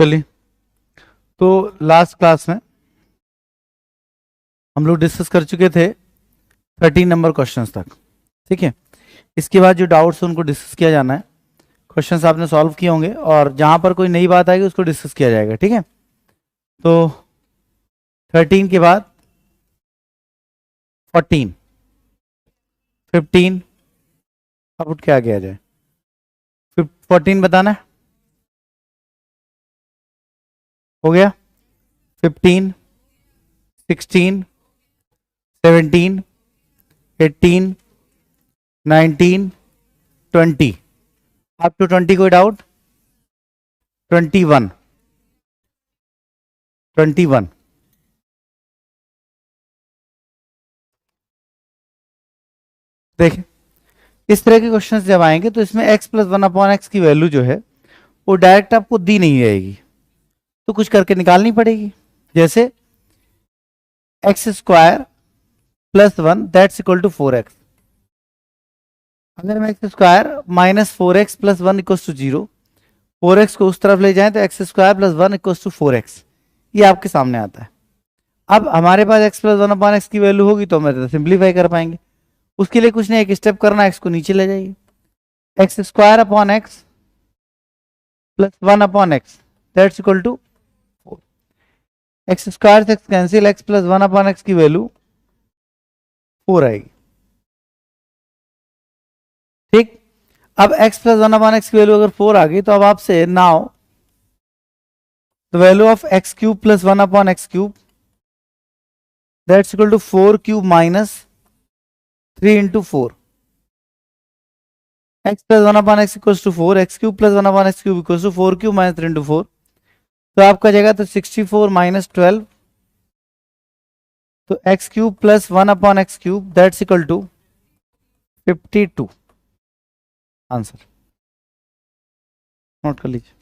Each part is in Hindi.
चलिए, तो लास्ट क्लास में हम लोग डिस्कस कर चुके थे 13 नंबर क्वेश्चंस तक। ठीक है, इसके बाद जो डाउट्स हैं उनको डिस्कस किया जाना है। क्वेश्चंस आपने सॉल्व किए होंगे और जहां पर कोई नई बात आएगी उसको डिस्कस किया जाएगा। ठीक है, तो 13 के बाद 14, 15, अब उठ के आगे आ जाए। 14 बताना है, हो गया। 15, 16, 17, 18, 19, 20, अप टू 20 कोई डाउट? 21, 21, देखिए इस तरह के क्वेश्चंस जब आएंगे तो इसमें x प्लस 1/x की वैल्यू जो है वो डायरेक्ट आपको दी नहीं रहेगी, तो कुछ करके निकालनी पड़ेगी। जैसे x square plus 1 that's equal to 4x। अगर हम x square minus 4x plus 1 equal to 0, 4x को उस तरफ ले जाएं तो x square plus 1 equal to 4x, ये आपके सामने आता है। अब हमारे पास x प्लस 1/x की वैल्यू होगी तो हम सिंप्लीफाई कर पाएंगे। उसके लिए कुछ नहीं, एक स्टेप करना, x को नीचे ले जाइए। X square upon x plus 1/x that's equal to 4। X square से x cancel, x plus 1/x की वैल्यू 4 आएगी। ठीक, अब x प्लस 1/x की वैल्यू अगर 4 आ गई तो अब आपसे now the value of x cube plus 1/x cube that's equal to 4 cube minus 3 into 4। x plus 1/x equals to 4, x cube plus 1/x cube equals to 4 cube minus 3 into 4। तो आपका जाएगा तो 64 माइनस 12, तो x cube plus 1/x cube that's equal to 52। Answer note कर लीजिए।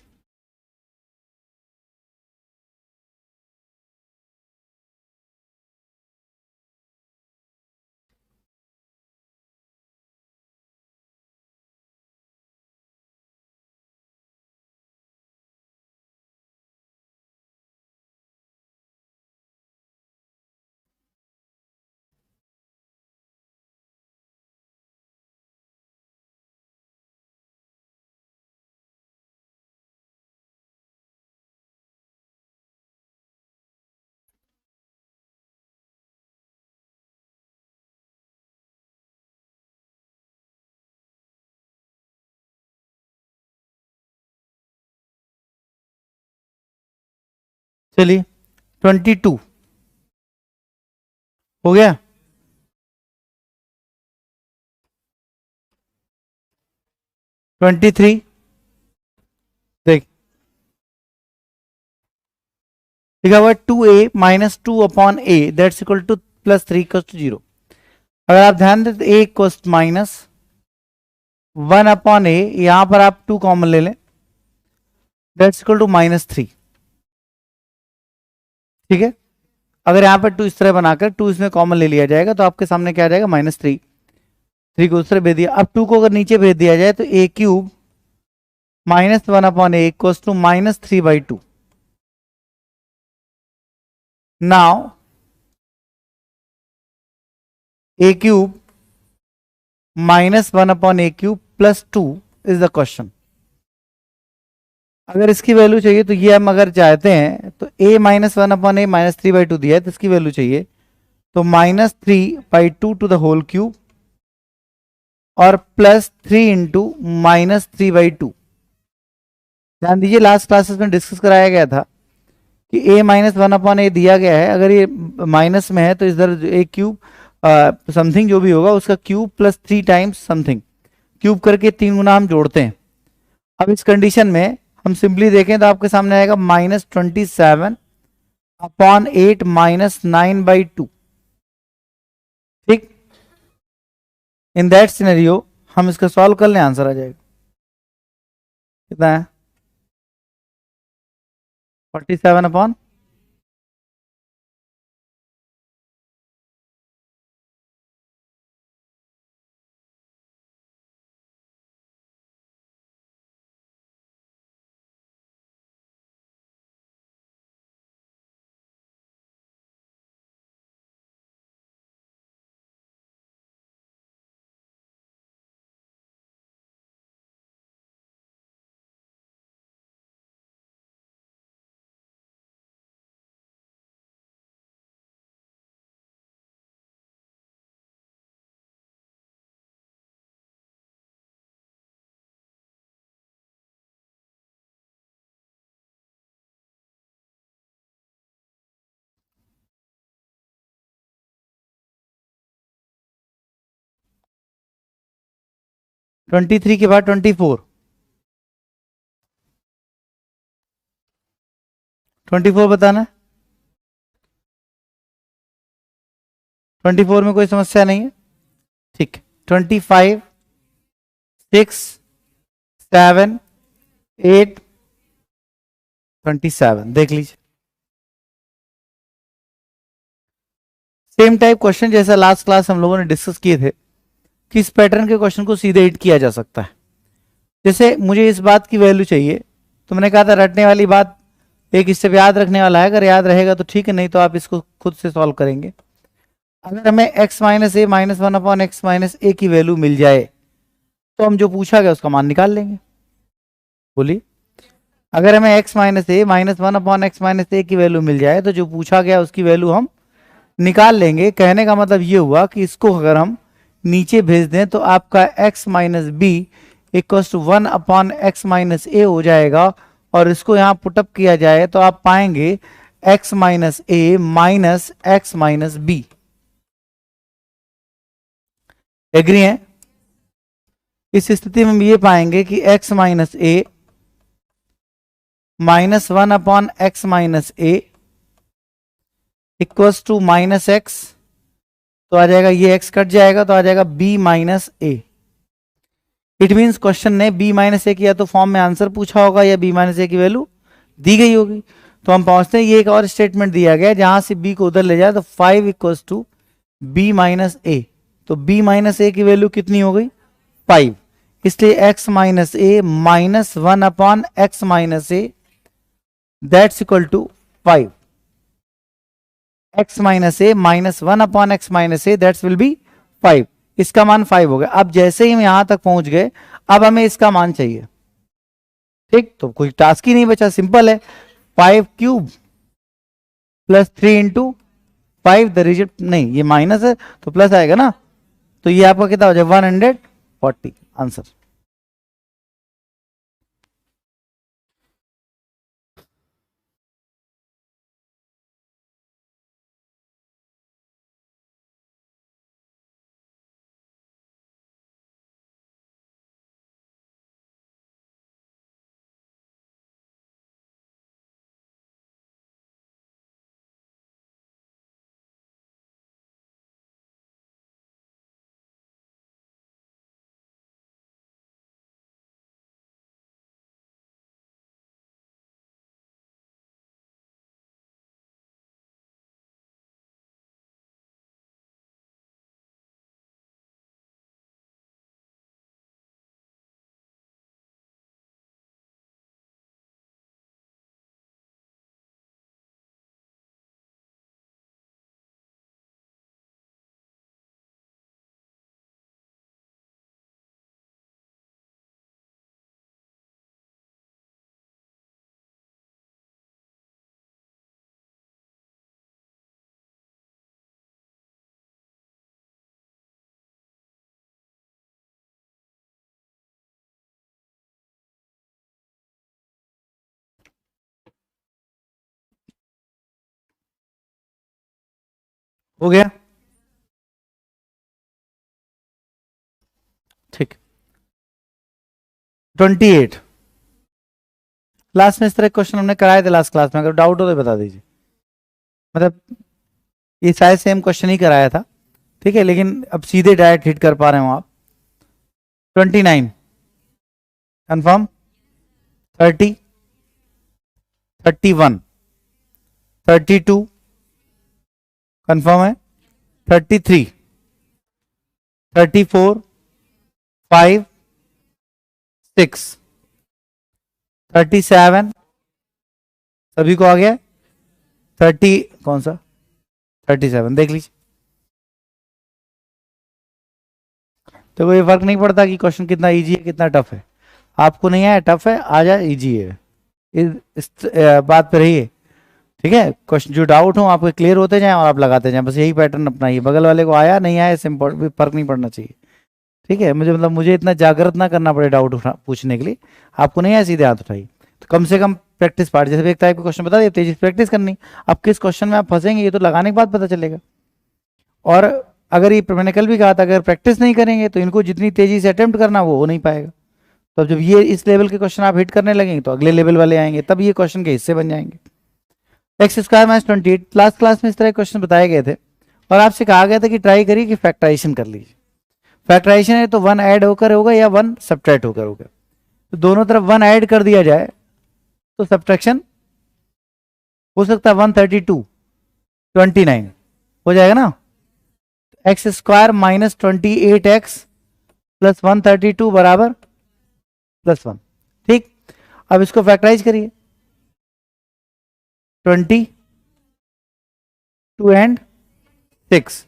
चलिए 22 हो गया। 23 देख लिखा हुआ 2a minus 2/a that's equal to plus 3 equal to 0। अगर आप ध्यान दें तो a इक्वल्स माइनस 1/a, यहां पर आप 2 कॉमन ले लें, दैट्स इक्वल टू -3। ठीक है, अगर यहाँ पर 2 इस तरह बनाकर 2 इसमें कॉमन ले लिया जाएगा तो आपके सामने क्या आ जाएगा -3। 3 को उस तरह भेज दिया। अब 2 को अगर नीचे भेज दिया जाए तो a cube minus 1/a equals to -3/2। Now a cube -1/a cube plus 2 is the question. अगर इसकी वैल्यू चाहिए तो ये हम अगर चाहते हैं तो a -1/a -3/2 दिया है तो इसकी वैल्यू चाहिए, तो -3/2 टू द होल क्यूब और प्लस 3 इंटू -3/2। ध्यान दीजिए लास्ट क्लासेस में डिस्कस कराया गया था कि a -1/a दिया गया है, अगर ये माइनस में है तो इधर a क्यूब समथिंग जो भी होगा उसका cube plus 3 times something, cube करके 3 गुना हम जोड़ते हैं। अब इस कंडीशन में हम सिंपली देखें तो आपके सामने आएगा -27/8 -9/2। ठीक, इन दैट सिनेरियो हम इसका सॉल्व कर लें, आंसर आ जाएगा कितना है 47/, 23 के बाद 24, 24 बताना। 24 में कोई समस्या नहीं है, ठीक। 25, 6, 7, 8, 27 देख लीजिए। सेम टाइप क्वेश्चन जैसा लास्ट क्लास हम लोगों ने डिस्कस किए थे कि इस पैटर्न के क्वेश्चन को सीधे हिट किया जा सकता है। जैसे मुझे इस बात की वैल्यू चाहिए, तो मैंने कहा था रटने वाली बात एक स्टेप याद रखने वाला है, अगर याद रहेगा तो ठीक है, नहीं तो आप इसको खुद से सॉल्व करेंगे। अगर हमें x minus a minus one upon x minus a की वैल्यू मिल जाए तो हम जो पूछा गया उसका मान निकाल लेंगे। बोलिए, अगर हमें x minus a minus one upon x minus a की वैल्यू मिल जाए तो जो पूछा गया उसकी वैल्यू हम निकाल लेंगे। कहने का मतलब ये हुआ कि इसको अगर हम नीचे भेज दें तो आपका x minus b equal to 1 upon x minus a हो जाएगा, और इसको यहां पुटअप किया जाए तो आप पाएंगे x minus a minus x minus b. Agree है? इस स्थिति में हम ये पाएंगे कि x minus a minus one upon x minus a equals to minus x, तो आ जाएगा ये x कट जाएगा तो आ जाएगा b minus A. It means question ने b माइनस ए की या तो फॉर्म में आंसर पूछा होगा या b माइनस ए की वैल्यू दी गई होगी। तो हम पहुंचते हैं, ये एक और स्टेटमेंट दिया गया जहां से b को उधर ले जाए तो 5 इक्वल्स टू b माइनस ए। तो b माइनस ए की वैल्यू कितनी हो गई? 5। इसलिए x minus a minus one upon x minus a that's equal to 5। x minus a minus one upon x minus a that's will be 5। इसका मान 5 हो गया। अब जैसे ही हम यहां तक पहुंच गए, अब हमें इसका मान चाहिए, ठीक। तो कोई टास्क ही नहीं बचा, सिंपल है। 5 cube plus 3 into 5, the result नहीं, ये माइनस है तो प्लस आएगा ना, तो ये आपका कितना हो जाए 140 आंसर। हो गया, ठीक। 28 लास्ट में इस तरह क्वेश्चन हमने कराए थे लास्ट क्लास में, अगर डाउट हो तो बता दीजिए। मतलब ये शायद सेम क्वेश्चन ही कराया था, ठीक है, लेकिन अब सीधे डायरेक्ट हिट कर पा रहे हो आप। 29 कंफर्म, 30, 31, 32 कंफर्म है, 33, 34, 5, 6, 37 सभी को आ गया। 30 कौन सा 37 देख लीजिए। तो कोई फर्क नहीं पड़ता कि क्वेश्चन कितना इजी है कितना टफ है। आपको नहीं आया टफ है, आ जाए इजी है, इस बात पे रहिए, ठीक है। क्वेश्चन जो डाउट हो आपके क्लियर होते जाएं और आप लगाते जाएं, बस यही पैटर्न अपनाइए। बगल वाले को आया नहीं आया इससे फर्क नहीं पड़ना चाहिए, ठीक है। मुझे इतना जागृत ना करना पड़े डाउट पूछने के लिए। आपको नहीं आया सीधे हाथ उठाइए, तो कम से कम प्रैक्टिस पार्ट, जैसे एक टाइप का क्वेश्चन बता दिए तेजी से प्रैक्टिस करनी। अब किस क्वेश्चन में आप फंसेंगे ये तो लगाने के बाद पता चलेगा। और अगर ये मैंने कल भी कहा था, अगर प्रैक्टिस नहीं करेंगे तो इनको जितनी तेजी से अटेम्प्ट करना वो हो नहीं पाएगा। तो जब ये इस लेवल के क्वेश्चन आप हिट करने लगेंगे तो अगले लेवल वाले आएंगे, तब ये क्वेश्चन के हिस्से बन जाएंगे। X square minus 28, last class में इस तरह क्वेश्चन बताए गए थे और आपसे कहा गया था कि ट्राई करिए कि फैक्टराइजेशन कर लीजिए। फैक्टराइजेशन है तो 1 ऐड होकर होगा या 1 सब्ट्रैक्ट होकर होगा। तो दोनों तरफ 1 ऐड कर दिया जाए तो सब्ट्रैक्शन हो सकता है 132 29 हो जाएगा ना। X square minus 28x plus 132 बराबर +1। ठीक, अब इसको फैक्टराइज करिए। 22 and 6,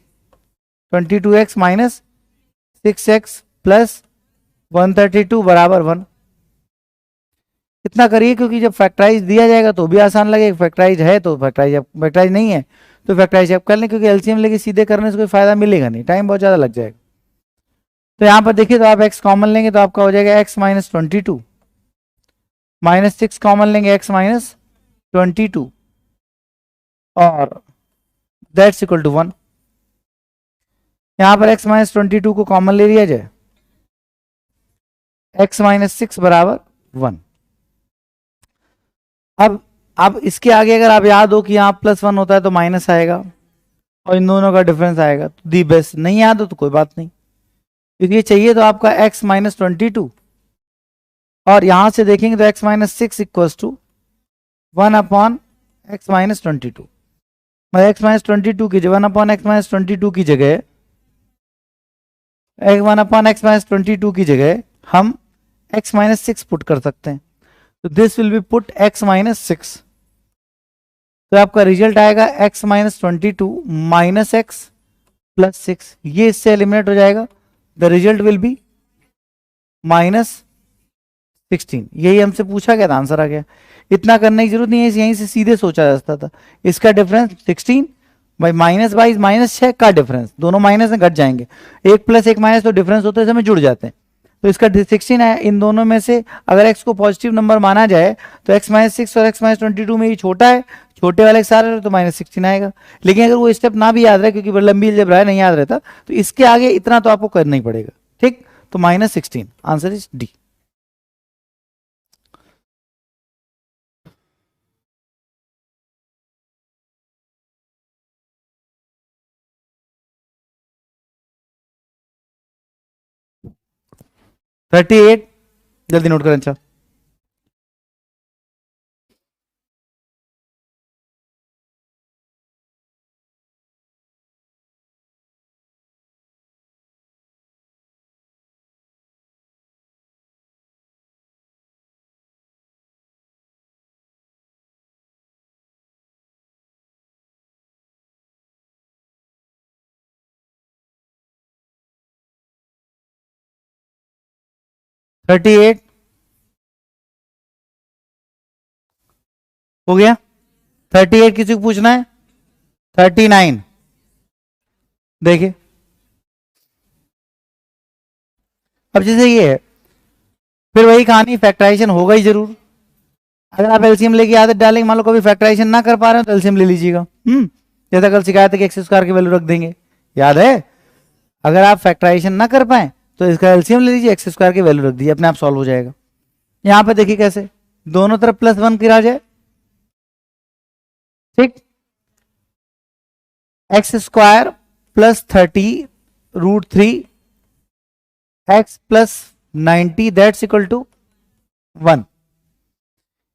22x minus 6x plus 132 बराबर 1। इतना करिए क्योंकि जब फैक्टराइज दिया जाएगा तो भी आसान लगेगा, फैक्टराइज है तो फैक्टराइज नहीं है तो फैक्टराइज आप कर लें, क्योंकि एलसीएम लेके सीधे करने से कोई फायदा मिलेगा नहीं, टाइम बहुत ज्यादा लग जाएगा। तो यहां पर देखिए, तो आप x कॉमन लेंगे तो आपका हो जाएगा x माइनस 22 माइनस 6 कॉमन लेंगे x माइनस 22 और दैट्स इक्वल टू 1। यहां पर x माइनस 22 को कॉमन ले लिया जाए, x माइनस 6 बराबर 1। अब इसके आगे अगर आप याद हो कि यहाँ +1 होता है तो माइनस आएगा और इन दोनों का डिफरेंस आएगा, तो दी बेस्ट। नहीं याद हो तो कोई बात नहीं, क्योंकि ये चाहिए तो आपका x माइनस 22 और यहां से देखेंगे तो x minus 6 equals to 1 upon x minus 22। मतलब x माइनस 22 की जगह 1 अपॉन x माइनस 22 की जगह 1 अपॉन x माइनस 22 की जगह हम x माइनस 6 पुट कर सकते हैं। तो this will be put x minus 6, तो आपका रिजल्ट आएगा x minus 22 minus x plus 6। ये इससे एलिमिनेट हो जाएगा, the result will be minus 16। यही हमसे पूछा गया था, आंसर आ गया। इतना करने की जरूरत नहीं है, यहीं से सीधे सोचा जा सकता था। इसका डिफरेंस 16 भाई माइनस 22 माइनस 6 का डिफरेंस, दोनों माइनस में घट जाएंगे, 1 प्लस 1 माइनस तो डिफरेंस होते समय जुड़ जाते हैं। तो इसका 16 है। इन दोनों में से अगर x को पॉजिटिव नंबर माना जाए तो x माइनस 6 और x माइनस 22 में ही छोटा है, छोटे वाले के सारे तो माइनस 16 आएगा। लेकिन अगर वो स्टेप ना भी याद रहे, क्योंकि लंबी अलजेब्रा है नहीं याद रहता, तो इसके आगे इतना तो आपको करना ही पड़ेगा। ठीक, तो minus 16, answer is D. Thirty eight, जल्दी नोट करें। अच्छा, थर्टी एट हो गया। 38 किसी को पूछना है? 39 देखिए, अब जैसे ये है, फिर वही कहानी, फैक्टराइजेशन होगा ही जरूर। अगर आप एलसीएम लेके आदत डालेंगे, मान लो कभी फैक्टराइजेशन ना कर पा रहे हो तो एलसीएम ले लीजिएगा। जैसा कल सिखाया था कि एक्स स्क्वायर की वैल्यू रख देंगे, याद है? अगर आप फैक्टराइजेशन ना कर पाए तो इसका एलसीएम ले लीजिए, एक्स स्क्वायर की वैल्यू रख दीजिए, अपने आप सॉल्व हो जाएगा। यहां पे देखिए कैसे दोनों तरफ +1 गिरा जाए। ठीक, x square plus 30√3 x plus 90 that's equal to 1।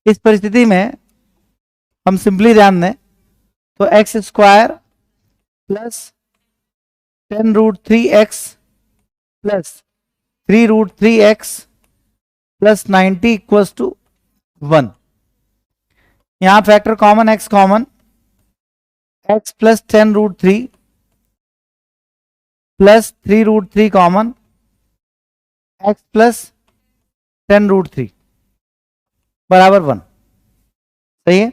इस परिस्थिति में हम सिंपली ध्यान दें तो x square plus 10√3 x plus 3√3 x plus 90 equals to 1। यहां factor common, x common, x plus 10√3 plus 3√3 common, x plus 10√3 बराबर 1। सही है।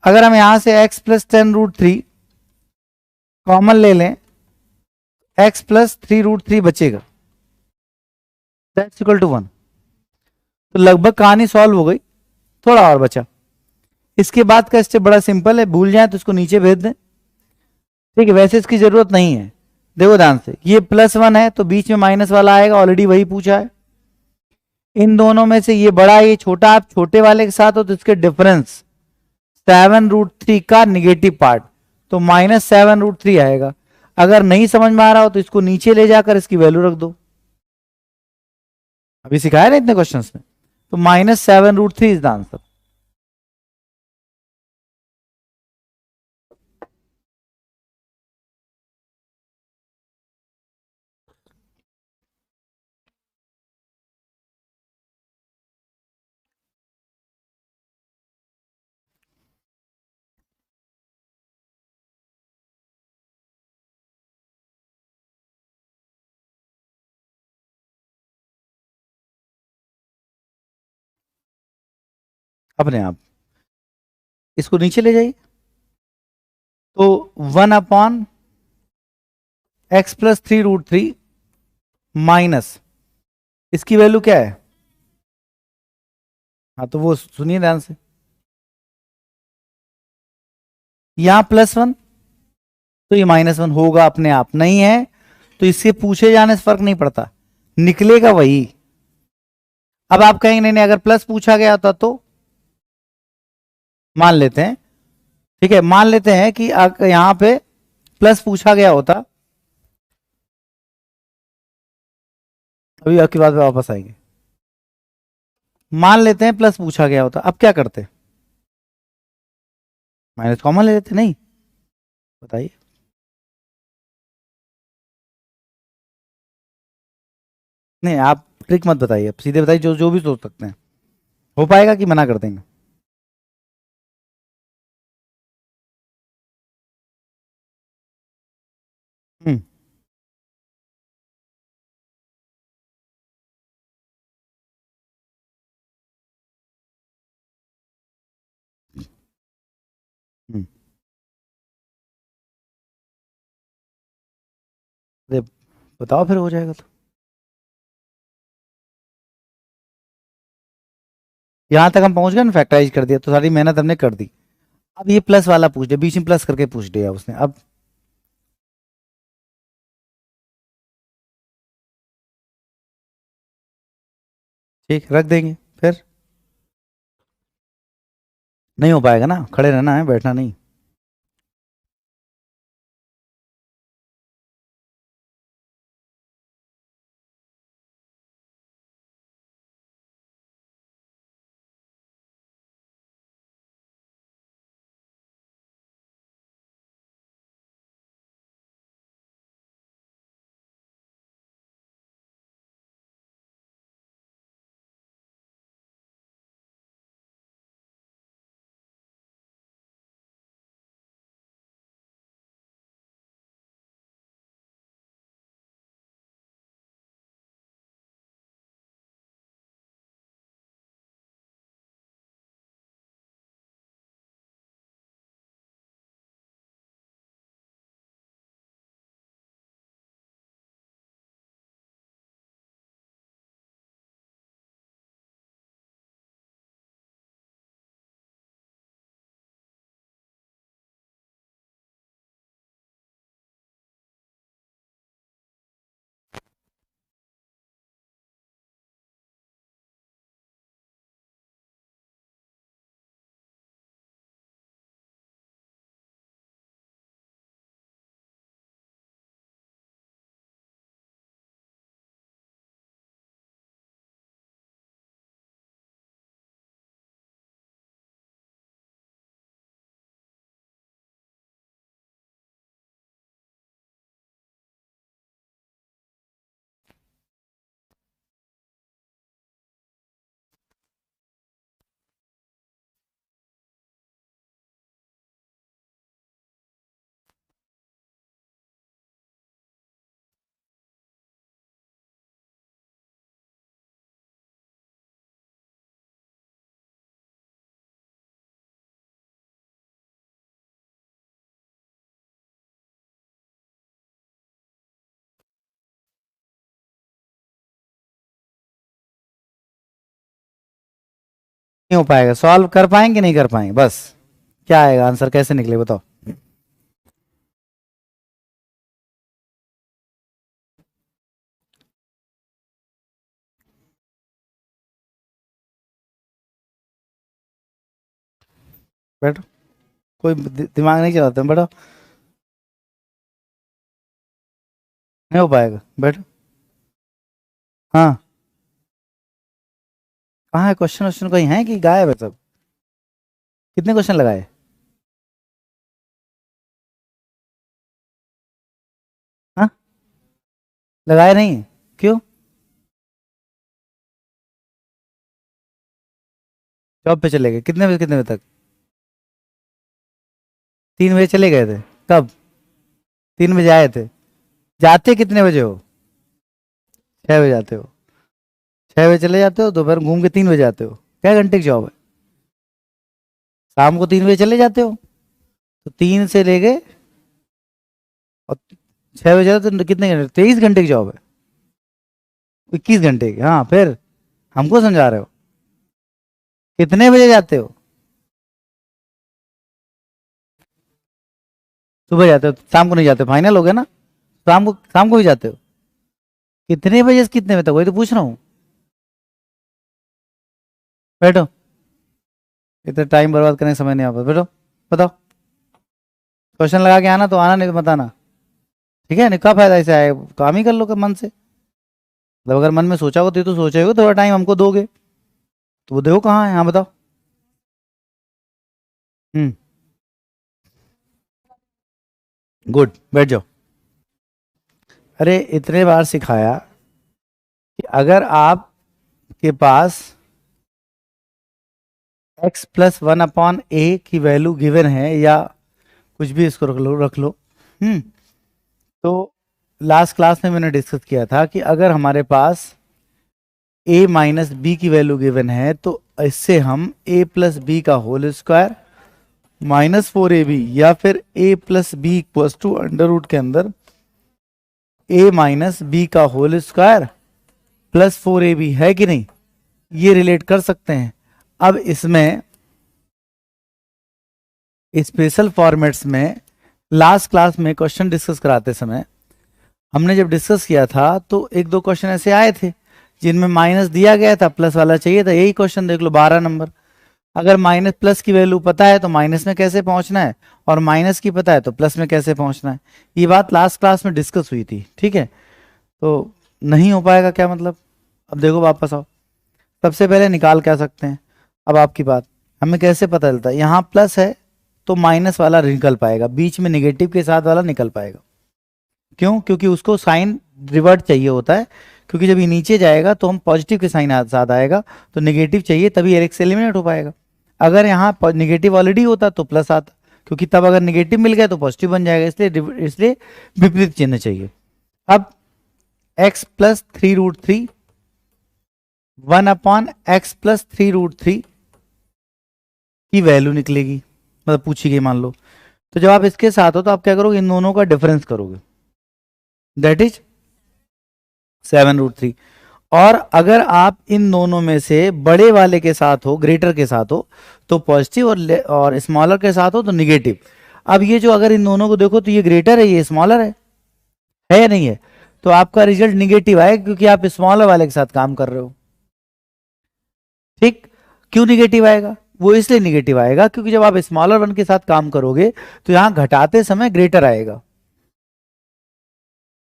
अगर हम यहां से x प्लस 10√3 कॉमन ले लें, x प्लस 3√3 बचेगा, दैट्स इक्वल टू 1। तो लगभग कहानी सॉल्व हो गई, थोड़ा और बचा। इसके बाद का स्टेप बड़ा सिंपल है, भूल जाए तो इसको नीचे भेज दें। ठीक है, वैसे इसकी जरूरत नहीं है, देखो ध्यान से, ये +1 है तो बीच में माइनस वाला आएगा, ऑलरेडी वही पूछा है। इन दोनों में से ये बड़ा ये छोटा, आप छोटे वाले के साथ हो तो इसके डिफरेंस 7√3 का निगेटिव पार्ट, तो -7√3 आएगा। अगर नहीं समझ में आ रहा हो तो इसको नीचे ले जाकर इसकी वैल्यू रख दो, अभी सिखाया ना इतने क्वेश्चंस में। तो -7√3 इज द आंसर। अपने आप इसको नीचे ले जाइए, तो 1/x+3√3 माइनस इसकी वैल्यू क्या है? हाँ तो वो सुनिए ध्यान से, यहां +1 तो ये -1 होगा अपने आप, नहीं है तो इससे पूछे जाने से फर्क नहीं पड़ता, निकलेगा वही। अब आप कहेंगे नहीं नहीं अगर प्लस पूछा गया होता तो, मान लेते हैं, ठीक है, मान लेते हैं कि यहां पे प्लस पूछा गया होता, अभी आपकी बात पे वापस आएंगे, मान लेते हैं प्लस पूछा गया होता, अब क्या करते? माइनस कॉमन ले लेते, नहीं? बताइए। नहीं आप ट्रिक मत बताइए, आप सीधे बताइए, जो जो भी सोच सकते हैं। हो पाएगा कि मना कर देंगे? हम्म हम्म अरे बताओ, फिर हो जाएगा तो। यहां तक हम पहुंच गए ना, फैक्टराइज कर दिया तो सारी मेहनत हमने कर दी। अब ये प्लस वाला पूछ दिया, बीच में प्लस करके पूछ दिया उसने, अब ठीक रख देंगे फिर। नहीं हो पाएगा ना, खड़े रहना है, बैठना नहीं। नहीं हो पाएगा, सॉल्व कर पाएंगे नहीं कर पाएंगे, बस क्या आएगा आंसर, कैसे निकले बताओ। बैठो, कोई दिमाग नहीं चलाते, बैठो, नहीं हो पाएगा, बैठो। हाँ, कहाँ है क्वेश्चन? क्वेश्चन कहीं है कि गायब है सब? कितने क्वेश्चन लगाए? हाँ, लगाए नहीं? क्यों? जॉब पे चले गए? कितने बजे कितने बजे तक? 3 बजे चले गए थे? कब? 3 बजे आए थे? जाते कितने बजे हो? 6 बजे आते हो? 6 बजे चले जाते हो, दोपहर घूम के 3 बजे आते हो? क्या घंटे की जॉब है? शाम को 3 बजे चले जाते हो, तो 3 से ले गए और 6 बजे जाते हो, तो कितने घंटे? 23 घंटे की जॉब है। 21 घंटे की? हाँ, फिर हमको समझा रहे हो? कितने बजे जाते हो? सुबह जाते हो? शाम को नहीं जाते? फाइनल हो गया ना? शाम को भी जाते हो? कितने बजे से कितने बजे तक, वही तो पूछ रहा हूँ। बैठो, इतना टाइम बर्बाद करने का समय नहीं, आता, बैठो, बताओ। क्वेश्चन लगा के आना, तो आना, नहीं तो मत आना। ठीक है, नहीं क्या फायदा इसे आए, काम ही कर लो मन से। मतलब अगर मन में सोचा हो तो सोचे हो, थोड़ा टाइम हमको दोगे तो वो देखो कहाँ है, हाँ बताओ। हम्म, गुड, बैठ जाओ। अरे इतने बार सिखाया कि अगर आपके पास x+1/a की वैल्यू गिवन है, या कुछ भी इसको रख लो। हम्म, तो लास्ट क्लास में मैंने डिस्कस किया था कि अगर हमारे पास a-b की वैल्यू गिवन है, तो इससे हम a+b² -4ab, या फिर a+b √ के अंदर a-b² +4ab है कि नहीं, ये रिलेट कर सकते हैं। अब इसमें स्पेशल फॉर्मेट्स में लास्ट क्लास में क्वेश्चन डिस्कस कराते समय हमने जब डिस्कस किया था, तो एक दो क्वेश्चन ऐसे आए थे जिनमें माइनस दिया गया था, प्लस वाला चाहिए था। यही क्वेश्चन देख लो, 12 नंबर। अगर माइनस प्लस की वैल्यू पता है तो माइनस में कैसे पहुंचना है, और माइनस की पता है तो प्लस में कैसे पहुंचना है, ये बात लास्ट क्लास में डिस्कस हुई थी। ठीक है, तो नहीं हो पाएगा क्या मतलब? अब देखो, वापस आओ। सबसे पहले निकाल क्या सकते हैं? अब आपकी बात, हमें कैसे पता चलता है? यहाँ प्लस है तो माइनस वाला निकल पाएगा, बीच में निगेटिव के साथ वाला निकल पाएगा। क्यों? क्योंकि उसको साइन रिवर्ट चाहिए होता है, क्योंकि जब ये नीचे जाएगा तो हम पॉजिटिव के साइन साथ आएगा, तो निगेटिव चाहिए, तभी एक्स एलिमिनेट हो पाएगा। अगर यहाँ निगेटिव ऑलरेडी होता तो प्लस आता, क्योंकि तब अगर निगेटिव मिल गया तो पॉजिटिव बन जाएगा, इसलिए विपरीत चिन्ह चाहिए। अब x+3√3 1/x+3√3 की वैल्यू निकलेगी, मतलब पूछी गई मान लो। तो जब आप इसके साथ हो तो आप क्या करोगे? इन दोनों का डिफरेंस करोगे, दैट इज 7√3। और अगर आप इन दोनों में से बड़े वाले के साथ हो, ग्रेटर के साथ हो तो पॉजिटिव, और स्मॉलर के साथ हो तो निगेटिव। अब ये जो, अगर इन दोनों को देखो तो ये ग्रेटर है, ये स्मॉलर है या नहीं है? तो आपका रिजल्ट निगेटिव आएगा, क्योंकि आप स्मॉलर वाले के साथ काम कर रहे हो। ठीक, क्यों निगेटिव आएगा? वो इसलिए निगेटिव आएगा क्योंकि जब आप स्मॉलर वन के साथ काम करोगे तो यहां घटाते समय ग्रेटर आएगा,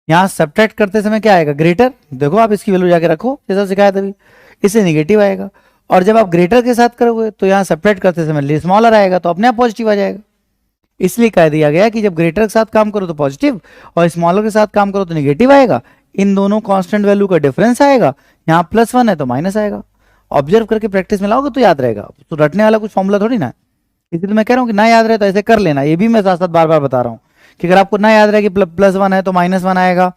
यहां सब्ट्रैक्ट करते समय क्या आएगा? ग्रेटर। देखो, आप इसकी वैल्यू जाके रखो जैसा सिखाया तभी, इससे निगेटिव आएगा। और जब आप ग्रेटर के साथ करोगे तो यहां सब्ट्रैक्ट करते समय स्मॉलर आएगा, तो अपने आप पॉजिटिव आ जाएगा। इसलिए कह दिया गया कि जब ग्रेटर के साथ काम करो तो पॉजिटिव, और स्मॉलर के साथ काम करो तो निगेटिव आएगा। इन दोनों कांस्टेंट वैल्यू का डिफरेंस आएगा, यहाँ +1 है तो माइनस आएगा। ऑब्जर्व करके प्रैक्टिस में लाओगे तो याद रहेगा, तो रटने वाला कुछ फॉर्मूला थोड़ी ना। इसलिए मैं कह रहा हूँ कि ना याद रहे तो ऐसे कर लेना। ये भी मैं साथ साथ बार बार बता रहा हूँ कि अगर आपको ना याद रहे कि +1 है तो -1 आएगा,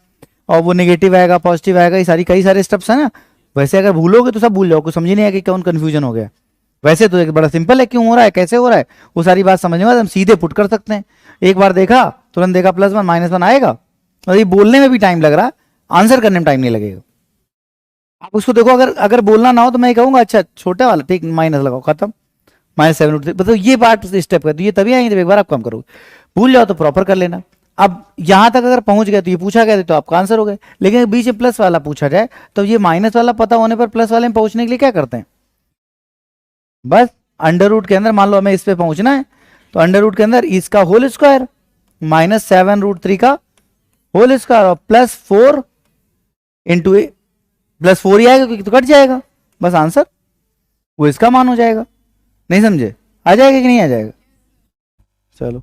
और वो नेगेटिव आएगा, पॉजिटिव आएगा, ये सारी कई सारे स्टेप्स है ना। वैसे अगर भूलोगे तो सब भूल जाओ, कुछ समझ नहीं आएगा कि कौन कंफ्यूजन हो गया। वैसे तो एक बड़ा सिंपल है, क्यों हो रहा है, कैसे हो रहा है, वो सारी बात समझने के बाद हम सीधे पुट कर सकते हैं। एक बार देखा, तुरंत देखा +1 -1 आएगा, और ये बोलने में भी टाइम लग रहा है, आंसर करने में टाइम नहीं लगेगा। आप उसको देखो, अगर अगर बोलना ना हो तो मैं कहूंगा अच्छा छोटा वाला ठीक, माइनस लगाओ, खत्म। -7√3, मतलब ये पार्ट स्टेप है, तो ये तभी आएंगे जब एक बार आप काम करोगे। भूल जाओ तो प्रॉपर कर लेना। अब यहां तक अगर पहुंच गए तो ये पूछा गया तो आपका आंसर हो गए, लेकिन बीच में प्लस वाला पूछा जाए तो ये माइनस वाला पता होने पर प्लस वाले में पहुंचने के लिए क्या करते हैं? बस अंडर रूट के अंदर मान लो हमें इस पे पहुंचना है, तो अंडर रूट के अंदर इसका होल स्क्वायर माइनस 7√3 का होल स्क्वायर और +4 इंटू +4 ही आएगा क्योंकि तो कट जाएगा, बस आंसर वो इसका मान हो जाएगा। नहीं समझे? आ जाएगा कि नहीं आ जाएगा? चलो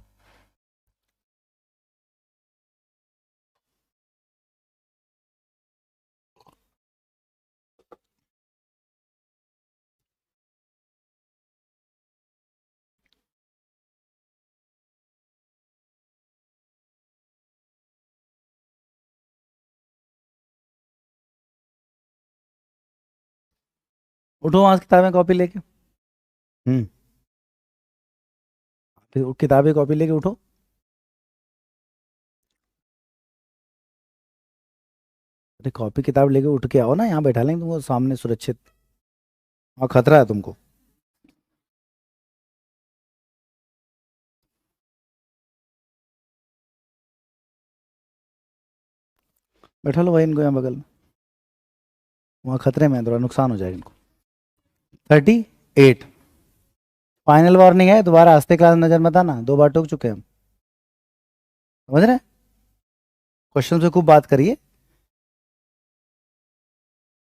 उठो वहां से किताबें कॉपी लेके। फिर किताबें कॉपी लेके उठो। अरे कॉपी किताब लेके उठ के आओ ना, यहाँ बैठा लेंगे तुमको सामने सुरक्षित, और खतरा है तुमको। बैठा लो भाई इनको यहाँ बगल में, वहाँ खतरे में है, थोड़ा नुकसान हो जाएगा इनको। 38 फाइनल वार्निंग है, दोबारा आस्ते क्लास नजर मत आना, 2 बार टोक चुके हैं हम, समझ रहे? क्वेश्चन से खूब बात करिए।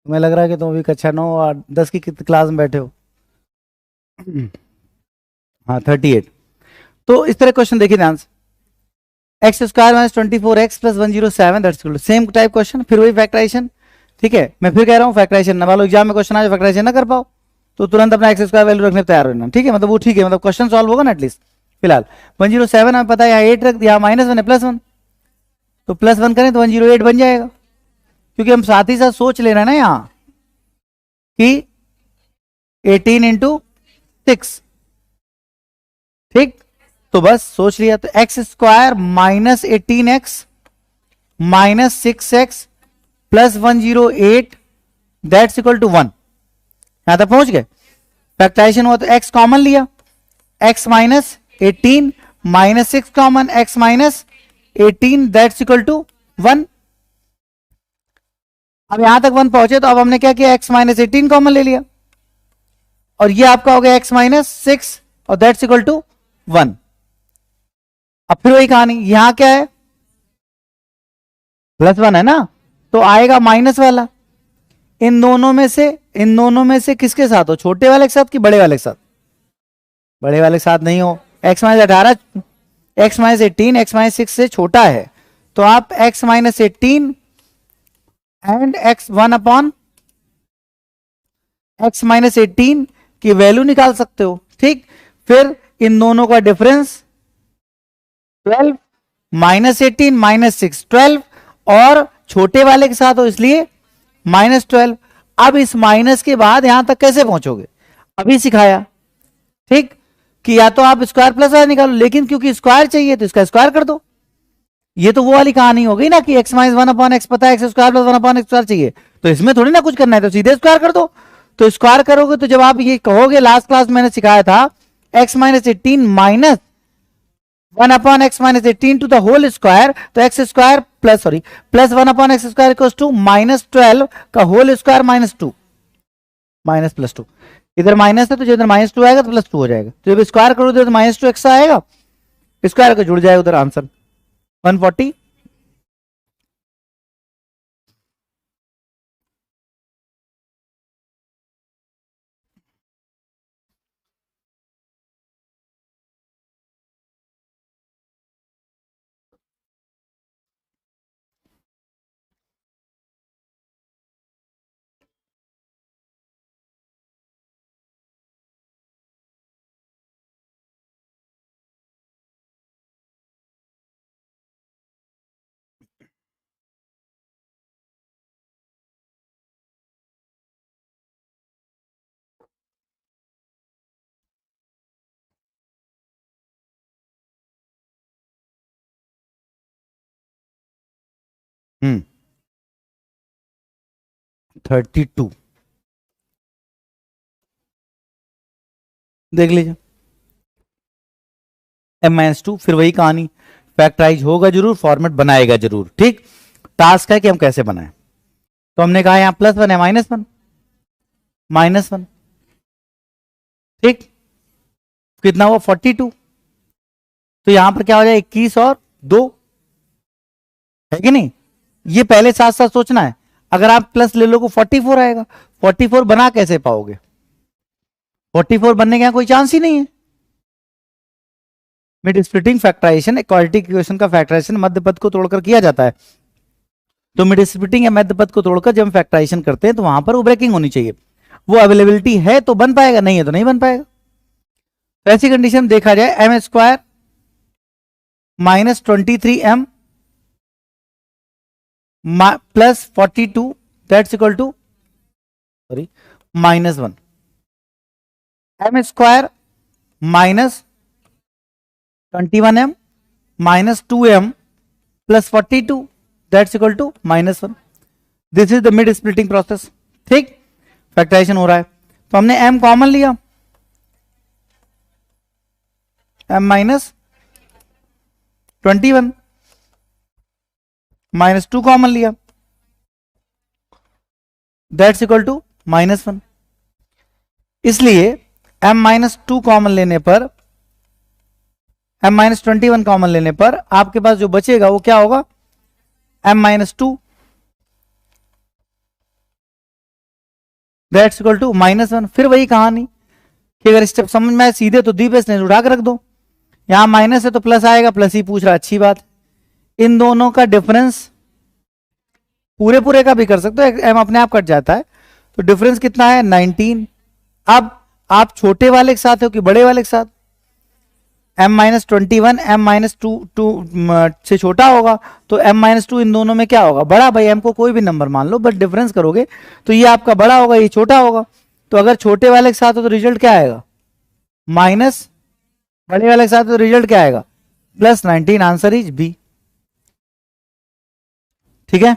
तुम्हें लग रहा है कि तुम अभी कक्षा 9 और 10 की क्लास में बैठे हो। हाँ 38। तो इस तरह क्वेश्चन देखिए ध्यान से, x square minus 24x plus 107 that's equal to same type question, फिर वही फैक्टराइजेशन। ठीक है, मैं फिर कह रहा हूँ फैक्टराइजेशन ना वालो एग्जाम में क्वेश्चन आ जाए फैक्टराइजेशन ना कर पाओ तो तुरंत अपना एक्स स्क्वायर वैल्यू रखने तैयार रहना। ठीक है, मतलब वो ठीक है, मतलब क्वेश्चन सॉल्व होगा ना एटलीस्ट। फिलहाल 107 हमें पता है, यहाँ 8 रख दिया, -1 है +1, तो +1 करें तो 108 बन जाएगा, क्योंकि हम साथ ही साथ सोच ले रहे हैं ना यहाँ कि 18 इंटू 6। ठीक, तो बस सोच लिया, तो x square minus 18x minus 6x plus 108 that's equal to 1। यहां तक पहुंच गए? फैक्टराइजेशन हुआ तो x कॉमन लिया, x minus 18 minus 6 common, x minus 18 that's equal to 1। अब यहां तक 1 पहुंचे तो अब हमने क्या किया, x माइनस 18 कॉमन ले लिया, और ये आपका हो गया x माइनस 6 और दैट्स इक्वल टू 1। अब फिर वही कहानी, यहां क्या है, +1 है ना, तो आएगा माइनस वाला। इन दोनों में से किसके साथ हो, छोटे वाले के साथ कि बड़े वाले के साथ? बड़े वाले के साथ नहीं हो, x minus 18, x minus 18 x minus 6 से छोटा है, तो आप x minus 18 and x1 upon x minus 18 की वैल्यू निकाल सकते हो। ठीक, फिर इन दोनों का डिफरेंस 12 माइनस 18 माइनस 6 12, और छोटे वाले के साथ हो इसलिए -12। अब इस माइनस के बाद यहां तक कैसे पहुंचोगे, अभी सिखाया। ठीक, कि या तो आप स्क्वायर प्लस वाला निकालो, लेकिन क्योंकि स्क्वायर चाहिए तो इसका स्क्वायर कर दो। ये तो वो वाली कहानी हो गई ना कि x माइनस 1 अपॉन x पता है, x square plus 1 upon x square चाहिए, तो इसमें थोड़ी ना कुछ करना है, तो सीधे स्क्वायर कर दो। तो स्क्वायर करोगे तो जब आप ये कहोगे, लास्ट क्लास मैंने सिखाया था x minus 18 minus 1 upon x minus 18 to the whole square, तो x square plus 1 upon x square equals to -12 का होल स्क्वायर -2 माइनस +2। इधर माइनस है तो जो इधर -2 आएगा तो +2 हो जाएगा, तो जब स्क्वायर करोगे तो -2 एक्स्ट्रा आएगा, स्क्वायर का जुड़ जाएगा उधर, आंसर 140। हम्म 32 देख लीजिए, m-2, फिर वही कहानी, फैक्टराइज होगा जरूर, फॉर्मेट बनाएगा जरूर। ठीक, टास्क है कि हम कैसे बनाएं, तो हमने कहा यहां +1 है -1 -1। ठीक, कितना हुआ 42। तो यहां पर क्या हो जाए 21 और 2, है कि नहीं? ये पहले साथ साथ सोचना है। अगर आप प्लस ले लो 44 आएगा। 44 बना कैसे पाओगे? 44 बनने का कोई चांस ही नहीं है। Mid splitting factorisation equality equation का फैक्टराइजेशन मध्य पद को तोड़कर किया जाता है। तो मिड स्प्लिटिंग या मध्य पद को तोड़कर जब हम फैक्टराइजेशन करते हैं तो वहां पर वो ब्रेकिंग होनी चाहिए। वो अवेलेबिलिटी है तो बन पाएगा, नहीं है तो नहीं बन पाएगा। तो ऐसी कंडीशन देखा जाए m square -23m plus 42 that's equal to sorry -1, m square -21m -2m plus 42 that's equal to -1। This is the mid splitting process. ठीक, फैक्टराइजेशन हो रहा है तो हमने m कॉमन लिया, m -21 -2 कॉमन लिया दैट्स इक्वल टू -1। इसलिए m -2 कॉमन लेने पर, m -21 कॉमन लेने पर आपके पास जो बचेगा वो क्या होगा? m -2 that's equal to -1। फिर वही कहानी कि अगर स्टेप समझ में आए सीधे तो दी पे स्नेच उठा के रख दो। यहां माइनस है तो प्लस आएगा, प्लस ही पूछ रहा, अच्छी बात। इन दोनों का डिफरेंस पूरे पूरे का भी कर सकते हो, एम अपने आप कट जाता है। तो डिफरेंस कितना है? 19। अब आप छोटे वाले के साथ हो कि बड़े वाले के साथ? m -21 m -2 से छोटा होगा तो m -2 इन दोनों में क्या होगा? बड़ा। भाई m को कोई भी नंबर मान लो, बट डिफरेंस करोगे तो ये आपका बड़ा होगा, ये छोटा होगा। तो अगर छोटे वाले के साथ हो तो रिजल्ट क्या आएगा? माइनस, बड़े वाले के साथ हो तो रिजल्ट क्या आएगा? +19। Answer is B. ठीक है,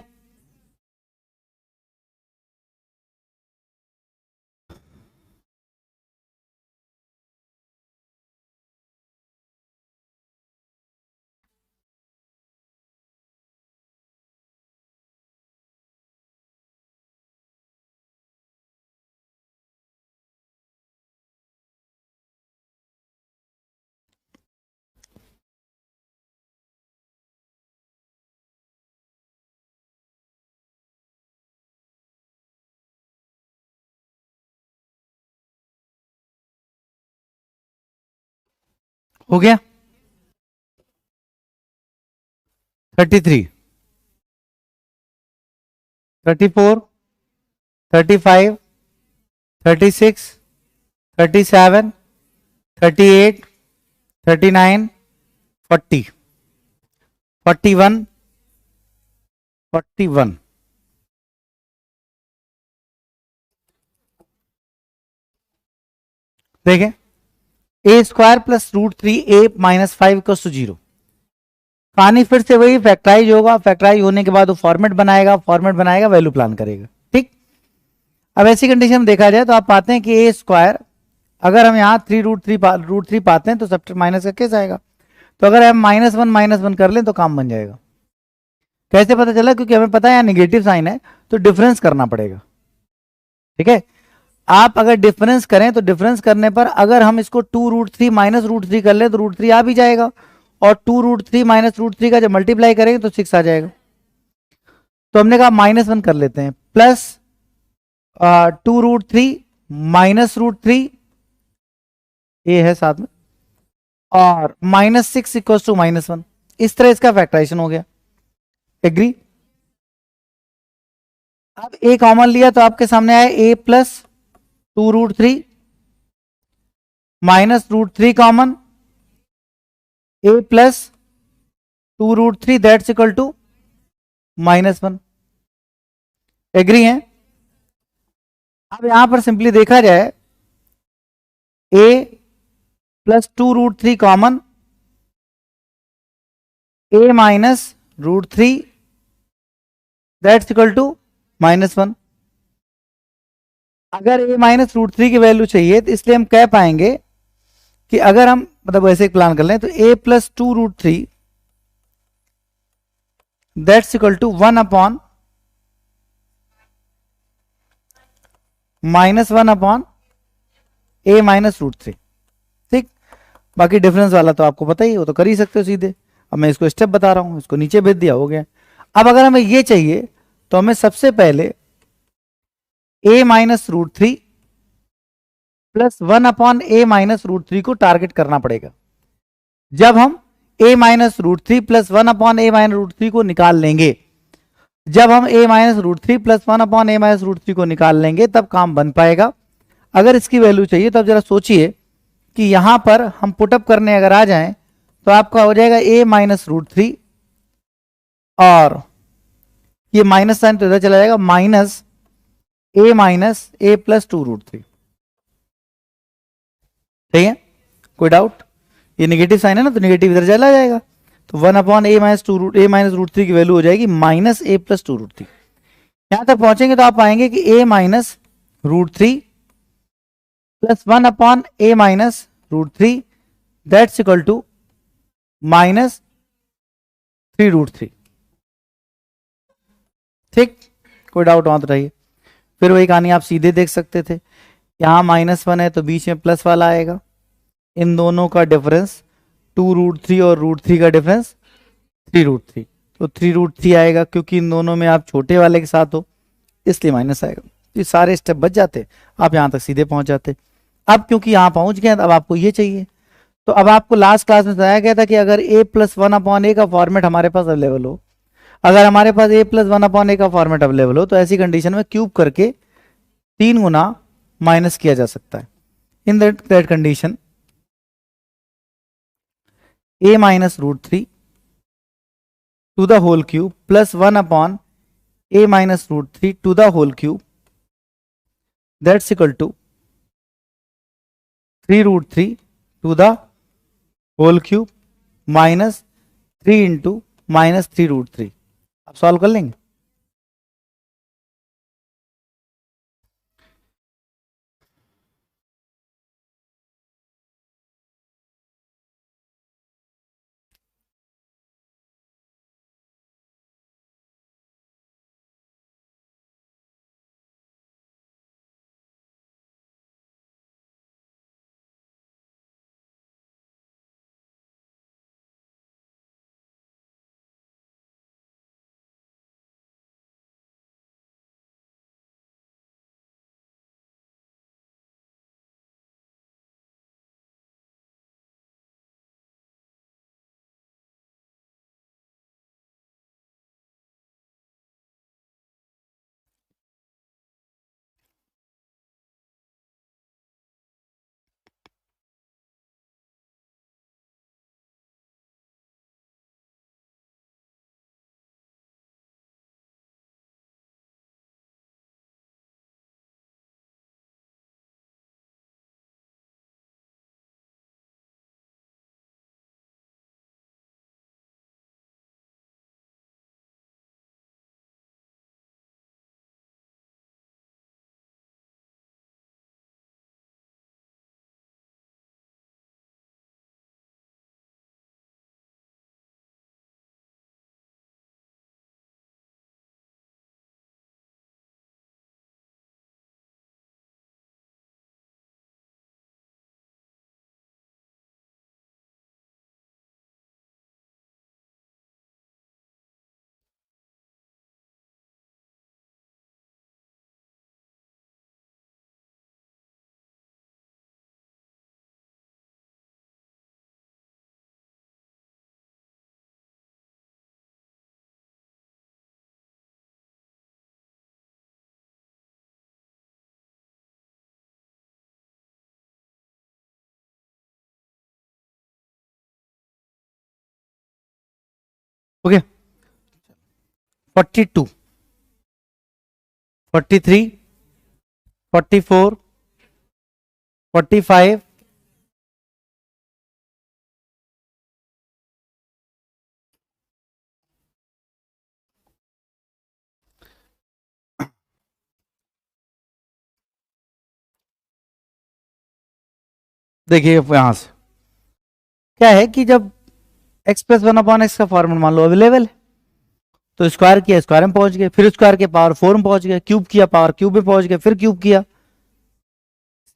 हो गया। 33, 34, 35, 36, 37, 38, 39, 40, 41, 41। देखें, a square plus √3a-5 equals to 0। कहानी फिर से वही, फैक्टराइज होगा, फैक्टराइज होने के बाद वो फॉर्मेट बनाएगा, फॉर्मेट बनाएगा, वैल्यू प्लान करेगा। ठीक, अब ऐसी कंडीशन में देखा जाए तो आप पाते हैं कि ए स्क्वायर, अगर हम यहाँ 3√3 पाते हैं तो सब माइनस का केस आएगा। तो अगर हम -1 कर लें तो काम बन जाएगा। कैसे पता चला? क्योंकि हमें पता है यहाँ निगेटिव साइन है तो डिफरेंस करना पड़ेगा। ठीक है, आप अगर डिफरेंस करें तो डिफरेंस करने पर अगर हम इसको 2√3 -√3 कर ले तो √3 आ भी जाएगा, और 2√3 -√3 का जब मल्टीप्लाई करेंगे तो 6 आ जाएगा। तो हमने कहा -1 कर लेते हैं, प्लस 2√3 -√3 ये है साथ में, और -6 इक्वल्स टू -1। इस तरह इसका फैक्टराइजेशन हो गया। एग्री? अब ए कॉमन लिया तो आपके सामने आया a plus 2√3 -√3 common, a plus 2√3 that's equal to -1। Agree है? अब यहां पर सिंपली देखा जाए, a plus 2√3 common, a minus √3 that's equal to -1। अगर a माइनस √3 की वैल्यू चाहिए तो इसलिए हम कह पाएंगे कि अगर हम मतलब वैसे प्लान कर लें तो a plus 2√3 that's equal to 1 upon -1 upon a minus √3। ठीक, बाकी डिफरेंस वाला तो आपको पता ही है, वो तो कर ही सकते हो सीधे। अब मैं इसको स्टेप बता रहा हूं, इसको नीचे भेज दिया, हो गया। अब अगर हमें ये चाहिए तो हमें सबसे पहले a minus root three plus 1 a minus root three को टारगेट करना पड़ेगा। जब हम a minus root three plus 1 a minus root three को निकाल लेंगे, जब हम a minus root three plus 1 a minus root three को निकाल लेंगे तब काम बन पाएगा। अगर इसकी वैल्यू चाहिए तो अब जरा सोचिए कि यहां पर हम पुटअप करने अगर आ जाएं तो आपका हो जाएगा a माइनस रूट थ्री, और ये माइनस साइन तो इधर चला जाएगा, minus a plus 2 root three. ठीक है, कोई डाउट? ये नेगेटिव साइन है ना, तो नेगेटिव इधर चला जाएगा, तो 1 a minus two root a minus root three की वैल्यू हो जाएगी minus a plus 2 root three. यहां तक पहुंचेंगे तो आप पाएंगे कि a minus root three plus 1 a minus root three that's equal to minus 3 root three. ठीक, कोई डाउट वहां तो रहिए। फिर वही कहानी आप सीधे देख सकते थे, यहां -1 है तो बीच में प्लस वाला आएगा, इन दोनों का डिफरेंस 2 रूट थ्री और रूट थ्री का डिफरेंस 3 रूट थ्री, तो 3 रूट थ्री आएगा, क्योंकि इन दोनों में आप छोटे वाले के साथ हो इसलिए माइनस आएगा। ये सारे स्टेप बच जाते, आप यहां तक सीधे पहुंच जाते। अब क्योंकि यहां पहुंच गए अब आपको ये चाहिए, तो अब आपको लास्ट क्लास में बताया गया था कि अगर a प्लस 1 का फॉर्मेट हमारे पास अवेलेबल हो, अगर हमारे पास a प्लस 1 का फॉर्मेट अवेलेबल हो तो ऐसी कंडीशन में क्यूब करके 3 गुना माइनस किया जा सकता है। In that condition a minus root three to the whole cube plus 1 a minus root three to the whole cube that's equal to 3 root three to the whole cube minus 3 into minus 3 root three. आप सॉल्व कर लेंगे। ओके, 42 43 44 45 देखिए यहां से क्या है कि जब x प्लस 1/x का फॉर्मूला मान लो अवेलेबल है, तो स्क्वायर किया स्क्वायर में पहुंच गए, फिर स्क्वायर के पावर 4 में पहुंच गए, क्यूब किया पावर क्यूब में पहुंच गए, फिर क्यूब किया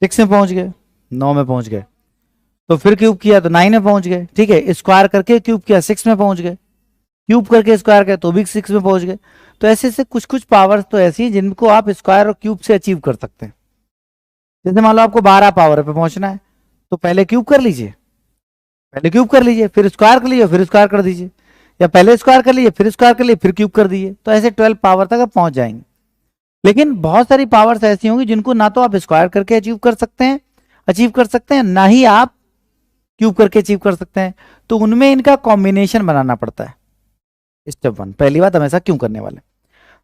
6 में पहुंच गए, 9 में पहुंच गए। तो फिर क्यूब किया तो 9 में पहुंच गए, ठीक है। स्क्वायर करके क्यूब किया 6 में पहुंच गए, क्यूब करके स्क्वायर किया तो भी 6 में पहुंच गए। तो ऐसे से कुछ कुछ पावर्स तो ऐसी हैं जिनको आप स्क्वायर और क्यूब से अचीव कर सकते हैं। जैसे मान लो आपको 12 पावर पे पहुंचना है तो पहले क्यूब कर लीजिए, पहले क्यूब कर लीजिए, फिर स्क्वायर कर लीजिए, फिर स्क्वायर कर दीजिए, या पहले स्क्वायर कर लीजिए फिर स्क्वायर कर लीजिए फिर क्यूब कर दीजिए। तो ऐसे 12 पावर तक आप पहुंच जाएंगे। लेकिन बहुत सारी पावर्स ऐसी होंगी जिनको ना तो आप स्क्वायर करके अचीव कर सकते हैं, ना ही आप क्यूब करके अचीव कर सकते हैं। तो उनमें इनका कॉम्बिनेशन बनाना पड़ता है। स्टेप 1 पहली बात, हम ऐसा क्यों करने वाले।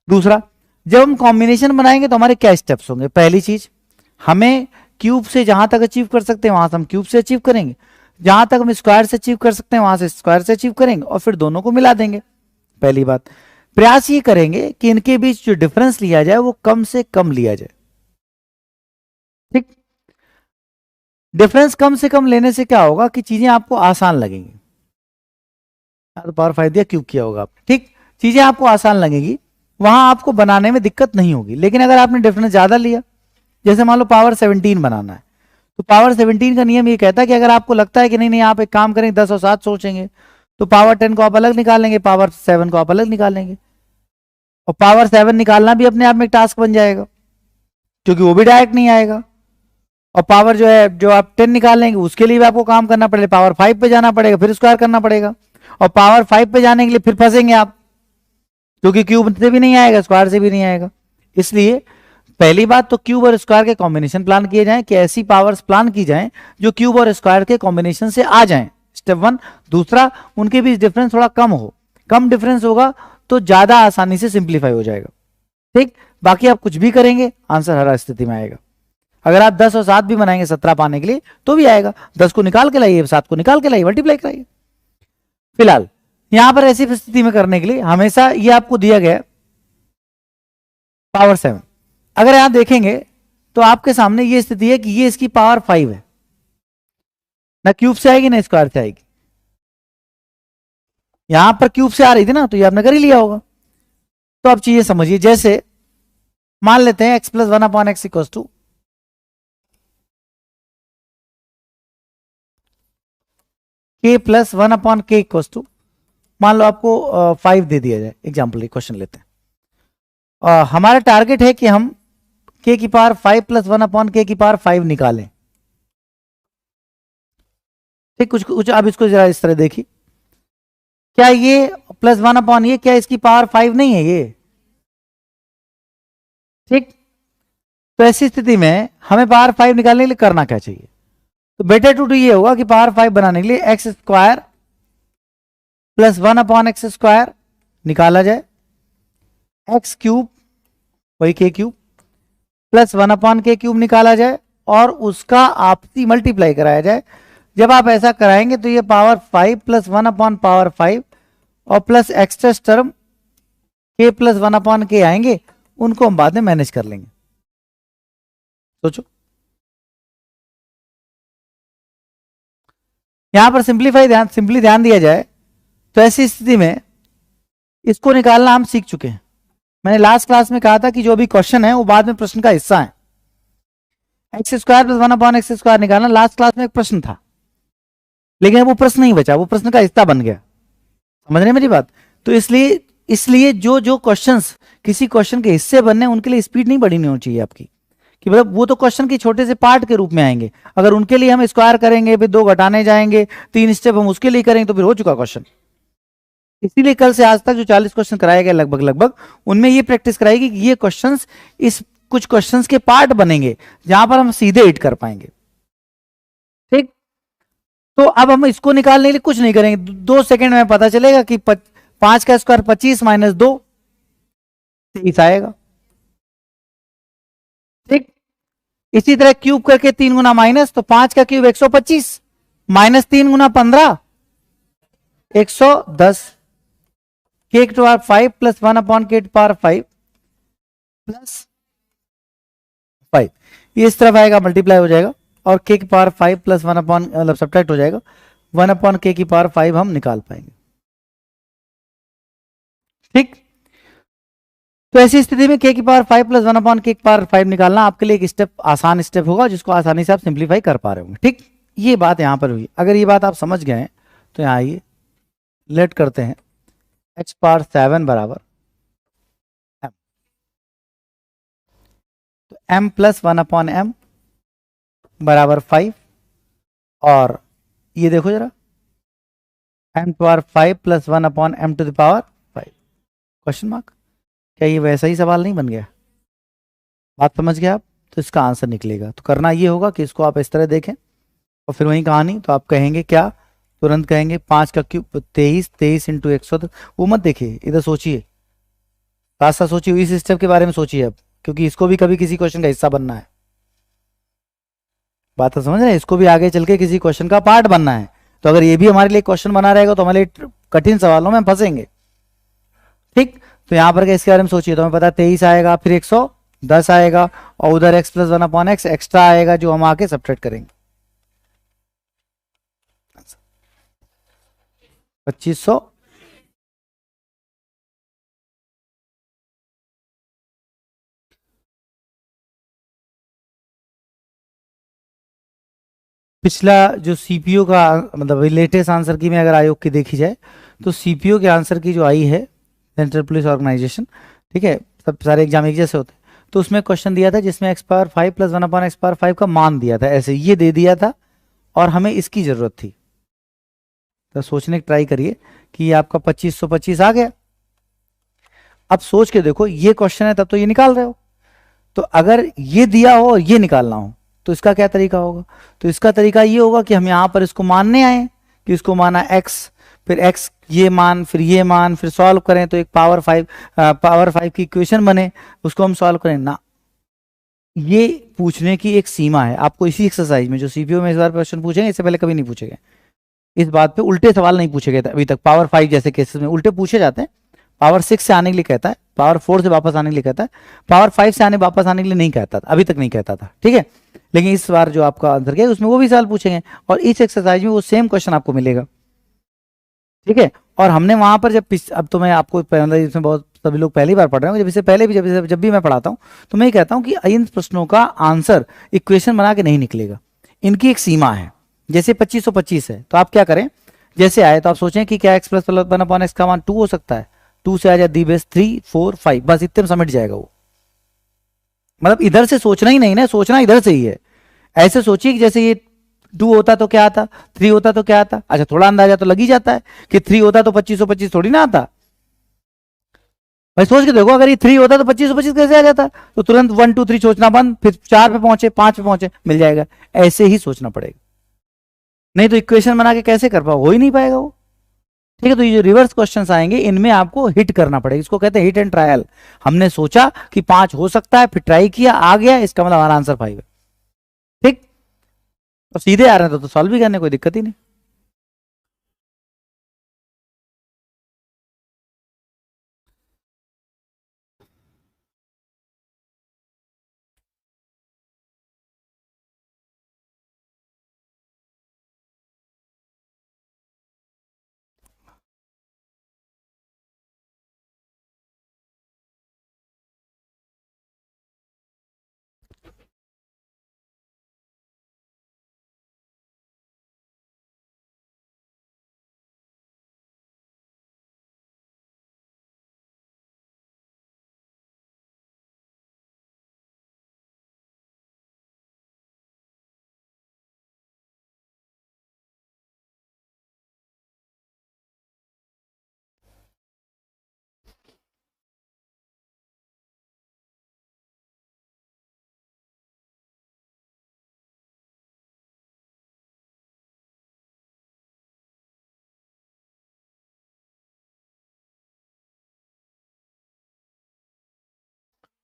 दूसरा, जब हम कॉम्बिनेशन बनाएंगे तो हमारे क्या स्टेप्स होंगे। पहली चीज, हमें क्यूब से जहां तक अचीव कर सकते हैं वहां से हम क्यूब से अचीव करेंगे, जहां तक हम स्क्वायर से अचीव कर सकते हैं वहां से स्क्वायर से अचीव करेंगे, और फिर दोनों को मिला देंगे। पहली बात, प्रयास ये करेंगे कि इनके बीच जो डिफरेंस लिया जाए वो कम से कम लिया जाए, ठीक। डिफरेंस कम से कम लेने से क्या होगा कि चीजें आपको आसान लगेंगी। तो पावर 5 दिया, क्यूब किया होगा आपने, ठीक। चीजें आपको आसान लगेगी, वहां आपको बनाने में दिक्कत नहीं होगी। लेकिन अगर आपने डिफरेंस ज्यादा लिया, जैसे मान लो पावर 17 बनाना है, तो पावर 17 का नियम ये कहता है कि अगर आपको लगता है कि नहीं नहीं आप एक काम करेंगे 10 और 7 सोचेंगे, तो पावर 10 को आप अलग निकालेंगे, पावर 7 को आप अलग निकालेंगे, और पावर 7 निकालना भी अपने आप में एक टास्क बन जाएगा क्योंकि वो भी डायरेक्ट नहीं आएगा। और पावर जो है जो आप 10 निकालेंगे उसके लिए भी आपको काम करना पड़ेगा, पावर 5 पे जाना पड़ेगा, फिर स्क्वायर करना पड़ेगा, और पावर 5 पे जाने के लिए फिर फंसेंगे आप क्योंकि क्यूब से भी नहीं आएगा स्क्वायर से भी नहीं आएगा। इसलिए पहली बात तो क्यूब और स्क्वायर के कॉम्बिनेशन प्लान किए जाएं, कि ऐसी पावर्स प्लान की जाएं जो क्यूब और स्क्वायर के कॉम्बिनेशन से आ जाएं, स्टेप 1। दूसरा, उनके बीच डिफरेंस थोड़ा कम हो, कम डिफरेंस होगा तो ज्यादा आसानी से सिंप्लीफाई हो जाएगा, ठीक। बाकी आप कुछ भी करेंगे आंसर हर स्थिति में आएगा। अगर आप 10 और 7 भी बनाएंगे 17 पाने के लिए तो भी आएगा। 10 को निकाल के लाइए, 7 को निकाल के लाइए, मल्टीप्लाई कराइए। फिलहाल यहां पर ऐसी स्थिति में करने के लिए हमेशा ये आपको दिया गया पावर 7। अगर यहां देखेंगे तो आपके सामने ये स्थिति है कि ये इसकी पावर 5 है, ना क्यूब से आएगी ना स्क्वायर से आएगी। यहां पर क्यूब से आ रही थी ना, तो ये आपने कर ही लिया होगा। तो अब चीजें समझिए, जैसे मान लेते हैं x plus 1 upon x equal to k plus 1 upon k equal to, मान लो आपको 5 दे दिया जाए। एग्जाम्पल क्वेश्चन लेते हैं। हमारा टारगेट है कि हम k की पावर 5 प्लस 1 अपॉन के की पावर 5 निकालें, ठीक। कुछ कुछ आप इसको जरा इस तरह देखिए, क्या ये प्लस 1 अपॉन ये, क्या इसकी पावर 5 नहीं है ये, ठीक। तो ऐसी स्थिति में हमें पावर 5 निकालने के लिए करना क्या चाहिए। तो बेटर टू डू ये होगा कि पावर 5 बनाने के लिए x square plus 1 upon x square निकाला जाए, एक्स क्यूब वही के क्यूब प्लस 1 अपॉन के क्यूब निकाला जाए, और उसका आपसी मल्टीप्लाई कराया जाए। जब आप ऐसा कराएंगे तो ये पावर 5 प्लस 1 अपॉन पावर 5 और प्लस एक्स्ट्रा टर्म के प्लस 1 अपॉन के आएंगे, उनको हम बाद में मैनेज कर लेंगे। सोचो, यहां पर सिंपली ध्यान दिया जाए तो ऐसी स्थिति में इसको निकालना हम सीख चुके हैं। मैंने लास्ट क्लास में कहा था कि जो भी क्वेश्चन है वो बाद में प्रश्न का हिस्सा है। X square plus 1 upon x square निकालना लास्ट क्लास में एक प्रश्न था, लेकिन वो प्रश्न नहीं बचा, वो प्रश्न का हिस्सा बन गया। समझ रहे हैं मेरी बात। तो इसलिए जो जो क्वेश्चंस किसी क्वेश्चन के हिस्से बनने, उनके लिए स्पीड नहीं बढ़नी होनी चाहिए आपकी, कि मतलब वो तो क्वेश्चन के छोटे से पार्ट के रूप में आएंगे। अगर उनके लिए हम स्क्वायर करेंगे, फिर 2 घटाने जाएंगे, 3 स्टेप हम उसके लिए करेंगे, तो फिर हो चुका क्वेश्चन। इसीलिए कल से आज तक जो 40 क्वेश्चन कराए गए लगभग उनमें ये प्रैक्टिस कराएगी कि ये क्वेश्चंस इस कुछ क्वेश्चंस के पार्ट बनेंगे जहां पर हम सीधे हिट कर पाएंगे, ठीक। तो अब हम इसको निकालने के लिए कुछ नहीं करेंगे, 2 सेकंड में पता चलेगा कि 5 का स्क्वायर 25 माइनस 2 23 आएगा, ठीक। इसी तरह क्यूब करके 3 गुना माइनस, तो 5 का क्यूब 125 माइनस 3 गुना 15 110, के टू पावर 5 प्लस 1 अपॉन के टू पावर 5 प्लस 5, ये इस तरफ आएगा, मल्टीप्लाई हो जाएगा, और के की पावर 5 प्लस 1 अपॉन मतलब सब्ट्रैक्ट हो जाएगा, 1 अपॉन के की पावर 5 हम निकाल पाएंगे, ठीक। तो ऐसी स्थिति में के की पावर 5 प्लस 1 अपॉन के की पावर 5 निकालना आपके लिए एक स्टेप आसान स्टेप होगा, जिसको आसानी से आप सिंप्लीफाई कर पा रहे होंगे, ठीक। ये बात यहां पर हुई। अगर ये बात आप समझ गए हैं तो यहाँ आइए, लेट करते हैं x पावर 7 बराबर m, तो m प्लस 1/m बराबर 5, और ये देखो जरा, m power 5 plus 1/m to the power 5, question mark. क्या ये वैसा ही सवाल नहीं बन गया? बात समझ गए आप? तो इसका आंसर निकलेगा। तो करना ये होगा कि इसको आप इस तरह देखें और फिर वही कहानी, तो आप कहेंगे क्या, तुरंत कहेंगे 5 का क्यूब 23, 23 इंटू 110। वो मत देखिए, इधर सोचिए, साथ साथ सोचिए, इस स्टेप के बारे में सोचिए अब, क्योंकि इसको भी कभी किसी क्वेश्चन का हिस्सा बनना है। बात तो समझ रहे हैं, इसको भी आगे चल के किसी क्वेश्चन का पार्ट बनना है। तो अगर ये भी हमारे लिए क्वेश्चन बना रहेगा तो हमारे लिए कठिन सवालों में फंसेंगे। ठीक, तो यहां पर इसके बारे में सोचिए, तो हमें पता है 23 आएगा, फिर 110 आएगा, और उधर x प्लस 1/x एक्स्ट्रा आएगा जो हम आके सब्ट्रैक्ट करेंगे। 2500। पिछला जो सीपीओ का मतलब लेटेस्ट आंसर की में अगर आयोग की देखी जाए तो सीपीओ के आंसर की जो आई है, सेंट्रल पुलिस ऑर्गेनाइजेशन, ठीक है, सब सारे एग्जाम एक जैसे होते हैं, तो उसमें क्वेश्चन दिया था जिसमें x power 5 plus 1/x power 5 का मान दिया था, ऐसे ये दे दिया था और हमें इसकी जरूरत थी। तो सोचने की ट्राई करिए कि ये आपका 2525 आ गया। अब सोच के देखो, ये क्वेश्चन है तब तो ये निकाल रहे हो, तो अगर ये दिया हो और ये निकालना हो तो इसका क्या तरीका होगा? तो इसका तरीका ये होगा कि हम यहां पर इसको मानने आए कि इसको माना x, फिर x ये मान, फिर ये मान, फिर सॉल्व करें तो एक पावर 5 की इक्वेशन बने, उसको हम सॉल्व करें ना। ये पूछने की एक सीमा है। आपको इसी एक्सरसाइज में जो सीपीओ में इस बार क्वेश्चन पूछेंगे, इससे पहले कभी नहीं पूछे गए इस बात पे, उल्टे सवाल नहीं पूछे गए अभी तक। पावर 5 जैसे केसेस में उल्टे पूछे जाते हैं। पावर 6 से आने के लिए कहता है, पावर 4 से वापस आने के लिए कहता है, पावर 5 से वापस आने के लिए नहीं कहता था, अभी तक नहीं कहता था, ठीक है। लेकिन इस बार जो आपका आंसर क्या है उसमें वो भी सवाल पूछेंगे और इस एक्सरसाइज में वो सेम क्वेश्चन आपको मिलेगा, ठीक है। और हमने वहां पर अब तो मैं आपको इसमें बहुत सभी लोग पहली बार पढ़ रहे हो, जब इससे पहले भी जब भी मैं पढ़ाता हूँ तो मैं ये कहता हूँ कि इन प्रश्नों का आंसर इक्वेशन बना के नहीं निकलेगा, इनकी एक सीमा है। जैसे 2525 है तो आप क्या करें, जैसे आए तो आप सोचें कि क्या x प्लस 1/x का मान 2 हो सकता है, 2 से आ जाए दी बेस 3 4 5, बस इतने में समिट जाएगा वो। मतलब इधर से सोचना ही नहीं ना, सोचना इधर से ही है। ऐसे सोचिए कि जैसे ये 2 होता तो क्या आता, 3 होता तो क्या आता। अच्छा, थोड़ा अंदाजा तो लग ही जाता है कि 3 होता तो 2525 थोड़ी ना आता। भाई सोच के देखो, अगर ये 3 होता तो 2525 कैसे आ जाता? तो तुरंत 1 2 3 सोचना बंद, फिर 4 पे पहुंचे, 5 पे पहुंचे, मिल जाएगा। ऐसे ही सोचना पड़ेगा, नहीं तो इक्वेशन बना के कैसे कर पाओ, हो ही नहीं पाएगा वो, ठीक है। तो ये जो रिवर्स क्वेश्चंस आएंगे इनमें आपको हिट करना पड़ेगा, इसको कहते हैं हिट एंड ट्रायल। हमने सोचा कि 5 हो सकता है, फिर ट्राई किया, आ गया, इसका मतलब हमारा आंसर 5 है, ठीक। तो सीधे आ रहे हैं तो सॉल्व भी करने कोई दिक्कत ही नहीं।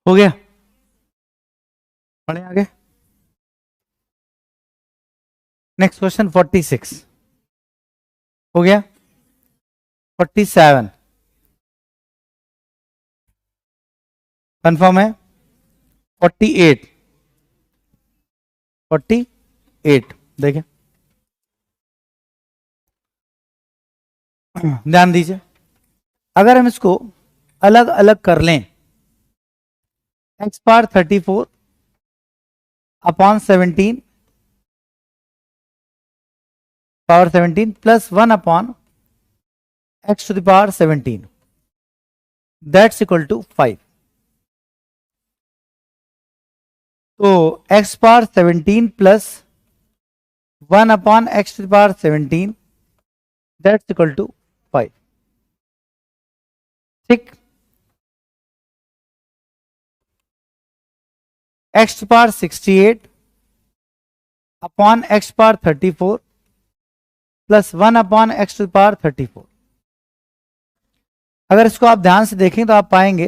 हो गया, पढ़े आगे। नेक्स्ट क्वेश्चन 46 हो गया। 47 कंफर्म है। 48 48 देखिए, ध्यान दीजिए, अगर हम इसको अलग अलग कर लें, x power 34 upon 17 power 17 plus 1 upon x to the power 17 that's equal to 5। तो x power 17 plus 1 upon x to the power 17 that's equal to 5। ठीक, x power 68 upon x power 34 plus 1 upon x to power 34। अगर इसको आप ध्यान से देखें तो आप पाएंगे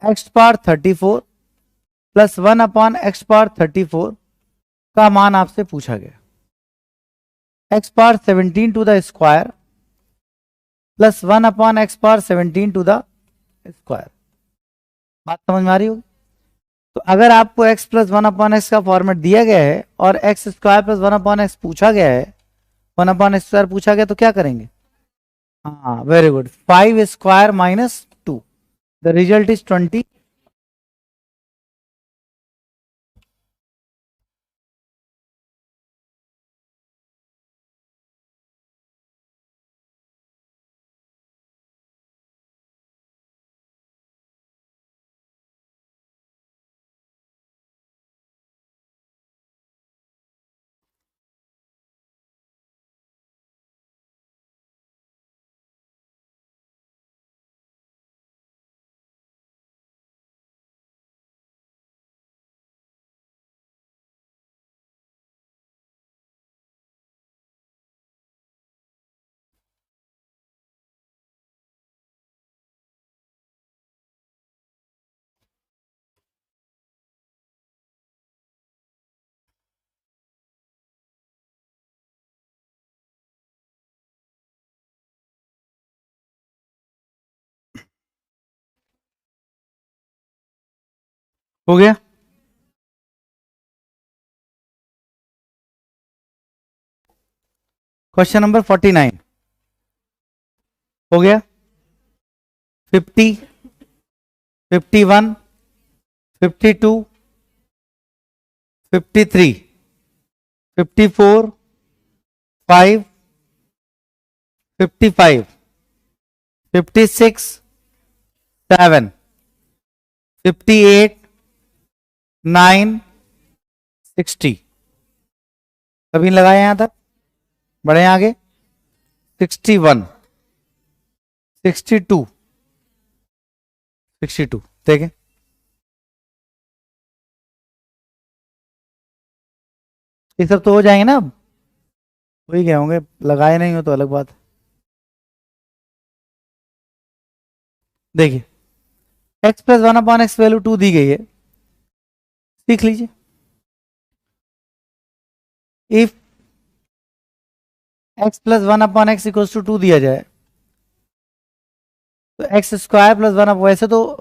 x power 34 plus 1 upon x power 34 का मान आपसे पूछा गया। X power 17 to the square plus 1 upon x power 17 to the square. बात समझ में आ रही होगी। तो अगर आपको x प्लस 1 अपॉन एक्स का फॉर्मेट दिया गया है और x square plus 1 upon x पूछा गया है, 1 अपॉन एक्स स्क्वायर पूछा गया, तो क्या करेंगे? हाँ, very good, 5 square minus 2, the result is 20। हो गया। क्वेश्चन नंबर 49 हो गया। 50, 51, 52, 53, 54, 5, 55, 56, 7, 58, 9, 60। सभी लगाए यहां तक, बढ़े आगे। 61, 62, 62 देखें। ये सब तो हो जाएंगे ना अब, हो ही गए होंगे, लगाए नहीं हो तो अलग बात है। देखिए, x plus 1 upon x value 2 दी गई है, सीख लीजिए। If x plus 1 upon x equals to 2 दिया जाए तो एक्स स्क्वायर प्लस 1 अपॉन, वैसे तो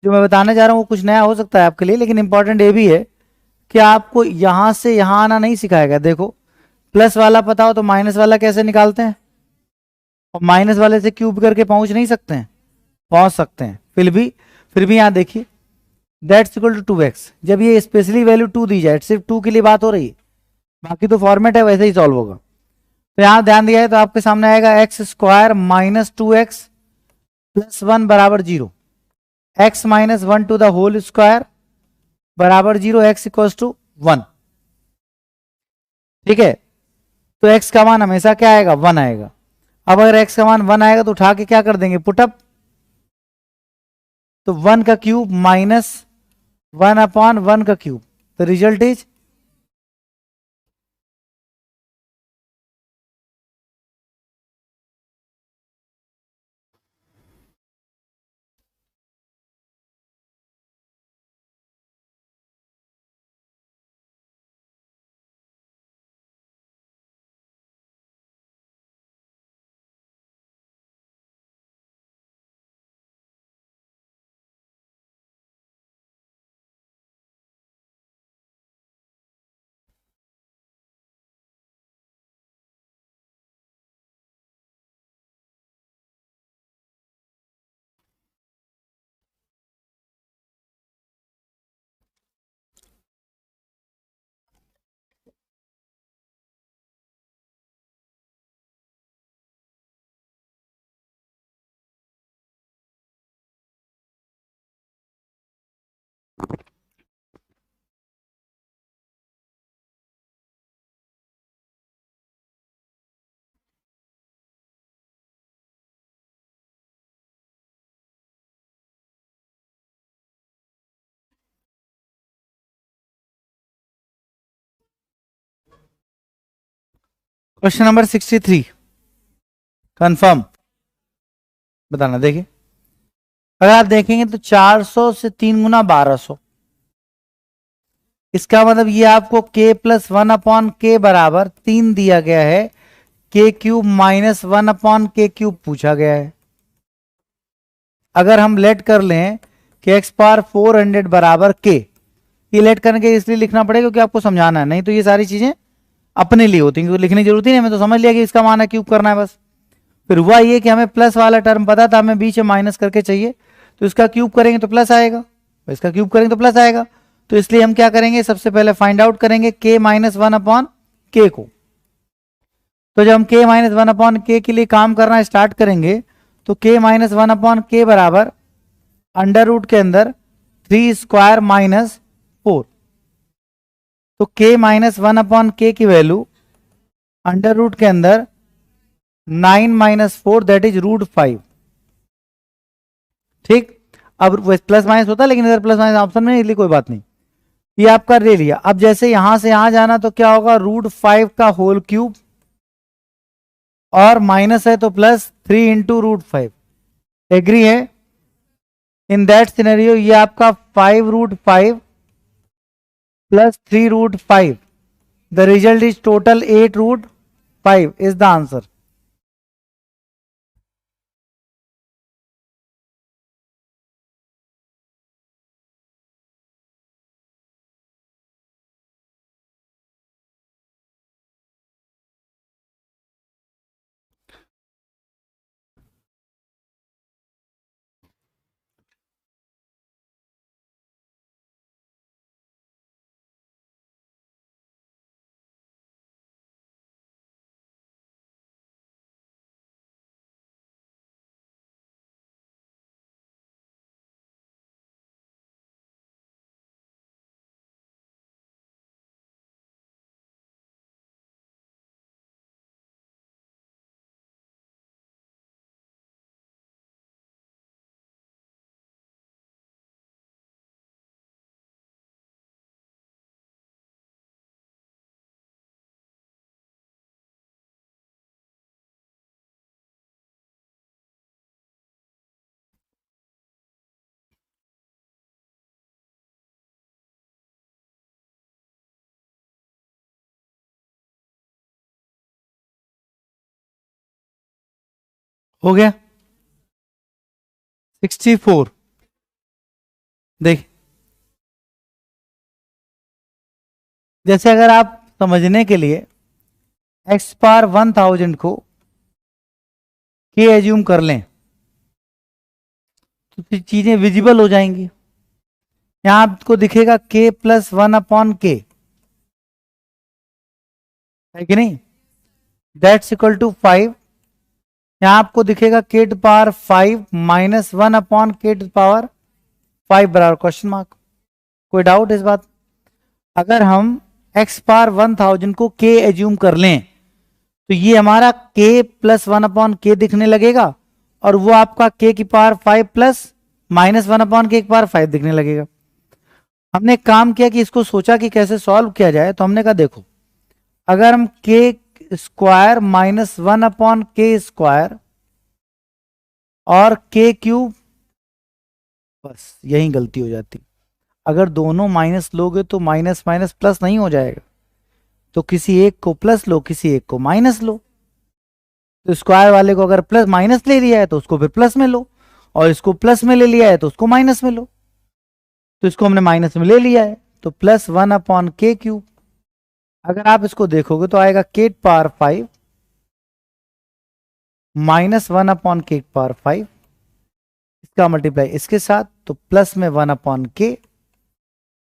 जो मैं बताने जा रहा हूँ वो कुछ नया हो सकता है आपके लिए, लेकिन इंपॉर्टेंट ये भी है कि आपको यहां से यहां आना नहीं सिखाएगा। देखो, प्लस वाला पता हो तो माइनस वाला कैसे निकालते हैं, और माइनस वाले से क्यूब करके पहुंच नहीं सकते हैं? पहुंच सकते हैं। फिर भी यहां देखिए, दैट्स इक्वल टू 2x। जब ये स्पेशली वैल्यू 2 दी जाए, सिर्फ 2 के लिए बात हो रही है, बाकी तो फॉर्मेट है वैसे ही सॉल्व होगा। तो यहां ध्यान दिया है तो आपके सामने आएगा x square minus 2x plus 1 बराबर 0। X minus 1 to the whole square बराबर 0, एक्स इक्वल्स टू 1। ठीक है, तो x का मान हमेशा क्या आएगा? 1 आएगा। अब अगर x का मान 1 आएगा तो उठा के क्या कर देंगे? पुटअप। तो 1 का क्यूब माइनस 1 अपॉन 1 का cube, the result is question number 63 confirm बताना। देखिए अगर आप देखेंगे तो 400 से 3 गुना 1200, इसका मतलब ये आपको k प्लस 1/k बराबर 3 दिया गया है, k cube minus 1/k cube पूछा गया है। अगर हम लेट कर लें कि x पावर 400 बराबर k, ये लेट करने के इसलिए लिखना पड़ेगा क्योंकि आपको समझाना है, नहीं तो ये सारी चीजें अपने लिए होती हैं, क्योंकि लिखने की जरूरत ही नहीं, हमें तो समझ लिया कि इसका मान है क्यूब करना है बस। फिर हुआ ये कि हमें प्लस वाला टर्म पता था, हमें बीच में माइनस करके चाहिए, तो इसका क्यूब करेंगे तो प्लस आएगा, इसका क्यूब करेंगे तो प्लस आएगा। तो इसलिए हम क्या करेंगे, सबसे पहले फाइंड आउट करेंगे k माइनस 1/k को। तो जब हम k माइनस 1/k के लिए काम करना स्टार्ट करेंगे तो k माइनस 1/k बराबर अंडर रूट के अंदर 3 स्क्वायर माइनस 4। तो k माइनस 1/k की वैल्यू अंडर रूट के अंदर 9 माइनस 4 दैट इज √5। ठीक, अब प्लस माइनस होता है लेकिन इधर प्लस माइनस ऑप्शन में, इसलिए कोई बात नहीं, ये आपका ले लिया। अब जैसे यहां से यहां जाना तो क्या होगा, √5 का होल क्यूब, और माइनस है तो प्लस 3 इंटू √5। एग्री है? इन दैट सिनेरियो ये आपका 5√5 plus 3√5, the result is total 8√5 is the answer. हो गया 64। देख, जैसे अगर आप समझने के लिए x पावर 1000 को k एज्यूम कर लें तो चीजें विजिबल हो जाएंगी। यहां आपको दिखेगा k प्लस 1/k, है कि नहीं, दैट्स इक्वल टू 5। यहां आपको दिखेगा k to power 5 minus 1/k to power 5 बराबर क्वेश्चन मार्क। कोई डाउट इस बात? अगर हम x पावर 1000 को k एज्यूम कर लें तो ये हमारा k प्लस 1/k दिखने लगेगा, और वो आपका k की पावर 5 प्लस माइनस 1/k की पावर 5 दिखने लगेगा। हमने काम किया कि इसको सोचा कि कैसे सॉल्व किया जाए, तो हमने कहा देखो, अगर हम k square minus 1/k square और k क्यूब, बस यही गलती हो जाती। अगर दोनों माइनस लोगे तो माइनस माइनस प्लस नहीं हो जाएगा, तो किसी एक को प्लस लो, किसी एक को माइनस लो। तो स्क्वायर वाले को अगर प्लस माइनस ले लिया है तो उसको फिर प्लस में लो, और इसको प्लस में ले लिया है तो उसको माइनस में लो। तो इसको हमने माइनस में ले लिया है तो प्लस 1/k क्यूब। अगर आप इसको देखोगे तो आएगा k power 5 minus 1/k power 5, इसका मल्टीप्लाई इसके साथ तो प्लस में 1/k,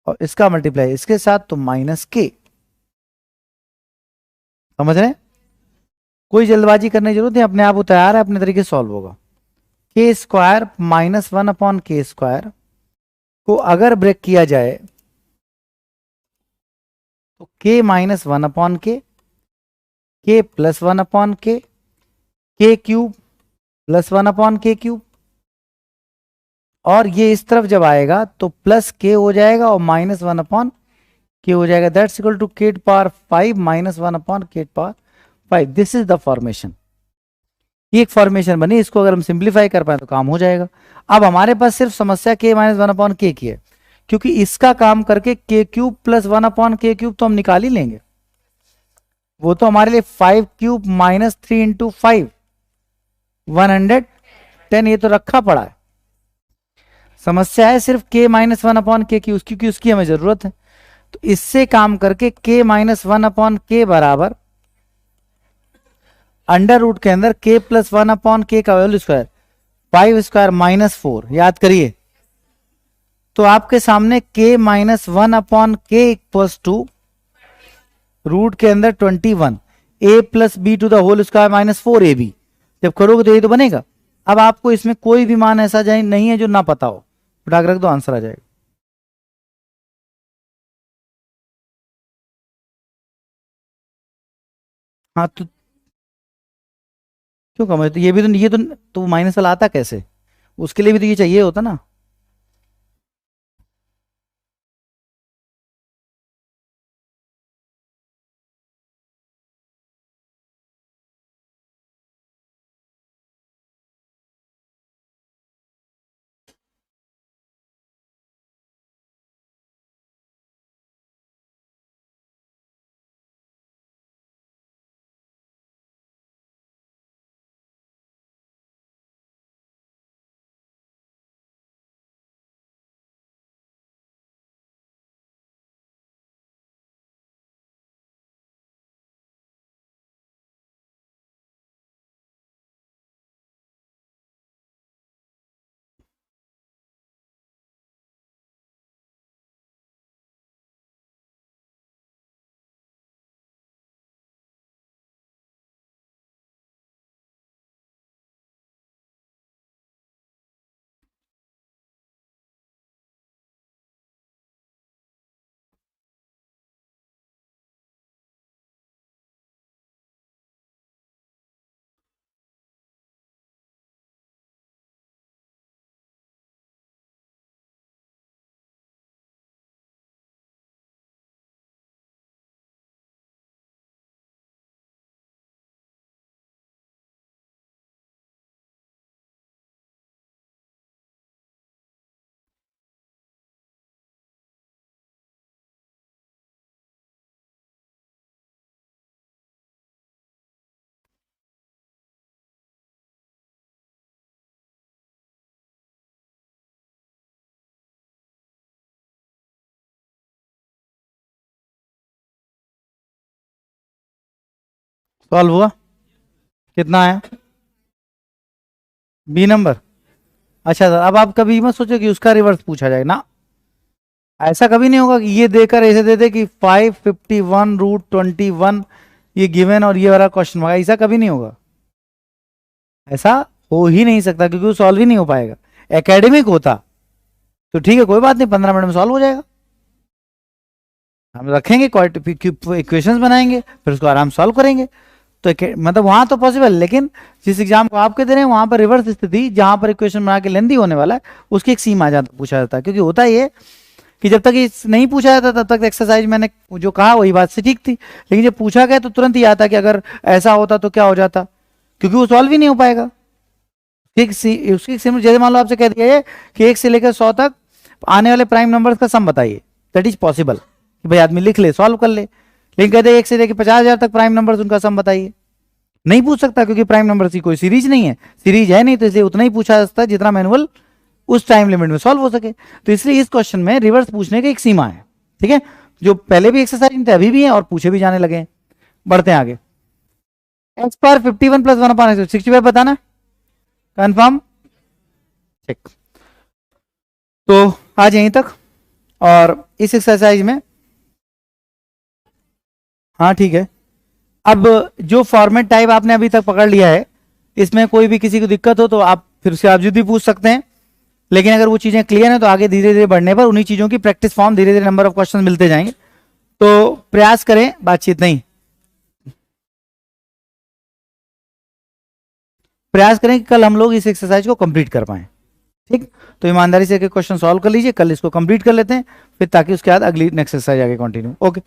और इसका मल्टीप्लाई इसके साथ तो माइनस k। समझ रहे हैं? कोई जल्दबाजी करने की जरूरत नहीं, अपने आप वो तैयार है, अपने तरीके से सॉल्व होगा। k square minus 1/k square को अगर ब्रेक किया जाए तो k minus 1/k, k plus 1/k, k cube plus 1/k cube, और ये इस तरफ जब आएगा तो प्लस k हो जाएगा और माइनस 1/k हो जाएगा। That's equal to k power 5 minus 1/k power 5। This is the formation. ये एक फॉर्मेशन बनी, इसको अगर हम सिंप्लीफाई कर पाए तो काम हो जाएगा। अब हमारे पास सिर्फ समस्या k माइनस वन अपॉन के की है, क्योंकि इसका काम करके के क्यूब प्लस वन अपॉन के क्यूब तो हम निकाल ही लेंगे। वो तो हमारे लिए 5 क्यूब माइनस 3 इंटू 5 110, ये तो रखा पड़ा है। समस्या है सिर्फ k माइनस वन अपॉन के की, क्योंकि उसकी हमें जरूरत है। तो इससे काम करके k माइनस वन अपॉन के बराबर अंडर रूट के अंदर k प्लस वन अपॉन के का होल स्क्वायर 5 स्क्वायर माइनस 4, याद करिए। तो आपके सामने k minus one upon k equals to root के अंदर 21 a plus b to the whole square minus 4ab। जब करोगे तो ये तो बनेगा। अब आपको इसमें कोई भी मान ऐसा नहीं है जो ना पता हो, फटाक रख दो, आंसर आ जाएगा। हाँ तो क्यों कम है? तो ये तो माइनस वाला आता कैसे? उसके लिए भी तो ये चाहिए होता ना। सॉल्व हुआ? कितना है? B number. अच्छा सर, अब आप कभी मत सोचो कि उसका रिवर्स पूछा जाए ना। ऐसा कभी नहीं होगा कि ये देकर ऐसे दे दे कि 551 रूट 21 ये गिवन और ये वाला क्वेश्चन होगा, ऐसा कभी नहीं होगा। ऐसा हो ही नहीं सकता, क्योंकि वो सॉल्व ही नहीं हो पाएगा। एकेडमिक होता तो ठीक है, कोई बात नहीं, 15 मिनट में सॉल्व हो जाएगा। हम रखेंगे इक्वेशंस बनाएंगे, फिर उसको आराम सॉल्व करेंगे। तो मतलब वहां तो पॉसिबल, लेकिन जिस एग्जाम को आपके दे रहे हैं वहां पर रिवर्स स्थिति, जहां पर इक्वेशन बना के लेंदी होने वाला है, उसकी एक सीमा जाता पूछा जाता है। क्योंकि होता ये कि जब तक ये नहीं पूछा जाता तब तक एक्सरसाइज मैंने जो कहा वही बात से ठीक थी, लेकिन जब पूछा गया तो तुरंत ही आता कि अगर ऐसा होता तो क्या हो जाता, क्योंकि वो सॉल्व ही नहीं हो पाएगा। उसकी जैसे मान लो आपसे कह दिया है कि 1 से लेकर 100 तक आने वाले प्राइम नंबर्स का सम बताइए, दैट इज पॉसिबल कि भाई आदमी लिख ले, सॉल्व कर ले। लेकिन कहते हैं 1 से लेकर 50,000 तक प्राइम नंबर्स उनका सम बताइए, नहीं पूछ सकता, क्योंकि प्राइम नंबर्स की कोई सीरीज नहीं है, सीरीज है नहीं, तो इसलिए उतना ही पूछा जा सकता है जितना मैनुअल उस टाइम लिमिट में सॉल्व हो सके। तो इसलिए इस क्वेश्चन में रिवर्स पूछने की एक सीमा है, ठीक है, जो पहले भी एक्सरसाइज थे अभी भी है और पूछे भी जाने लगे हैं। बढ़ते हैं आगे। एक्स पावर 51 प्लस 1/65 बताना, कंफर्म, ठीक। तो आज यहीं तक, और इस एक्सरसाइज में हाँ ठीक है। अब जो फॉर्मेट टाइप आपने अभी तक पकड़ लिया है, इसमें कोई भी किसी को दिक्कत हो तो आप फिर उसके बावजूद भी पूछ सकते हैं, लेकिन अगर वो चीजें क्लियर हैं तो आगे धीरे धीरे बढ़ने पर उन्हीं चीजों की प्रैक्टिस फॉर्म धीरे धीरे नंबर ऑफ क्वेश्चन मिलते जाएंगे। तो प्रयास करें, बातचीत नहीं, प्रयास करें कि कल हम लोग इस एक्सरसाइज को कंप्लीट कर पाए, ठीक। तो ईमानदारी से क्वेश्चन सॉल्व कर लीजिए, कल इसको कंप्लीट कर लेते हैं, फिर ताकि उसके बाद अगली नेक्स्ट एक्सरसाइज आगे कंटिन्यू। ओके।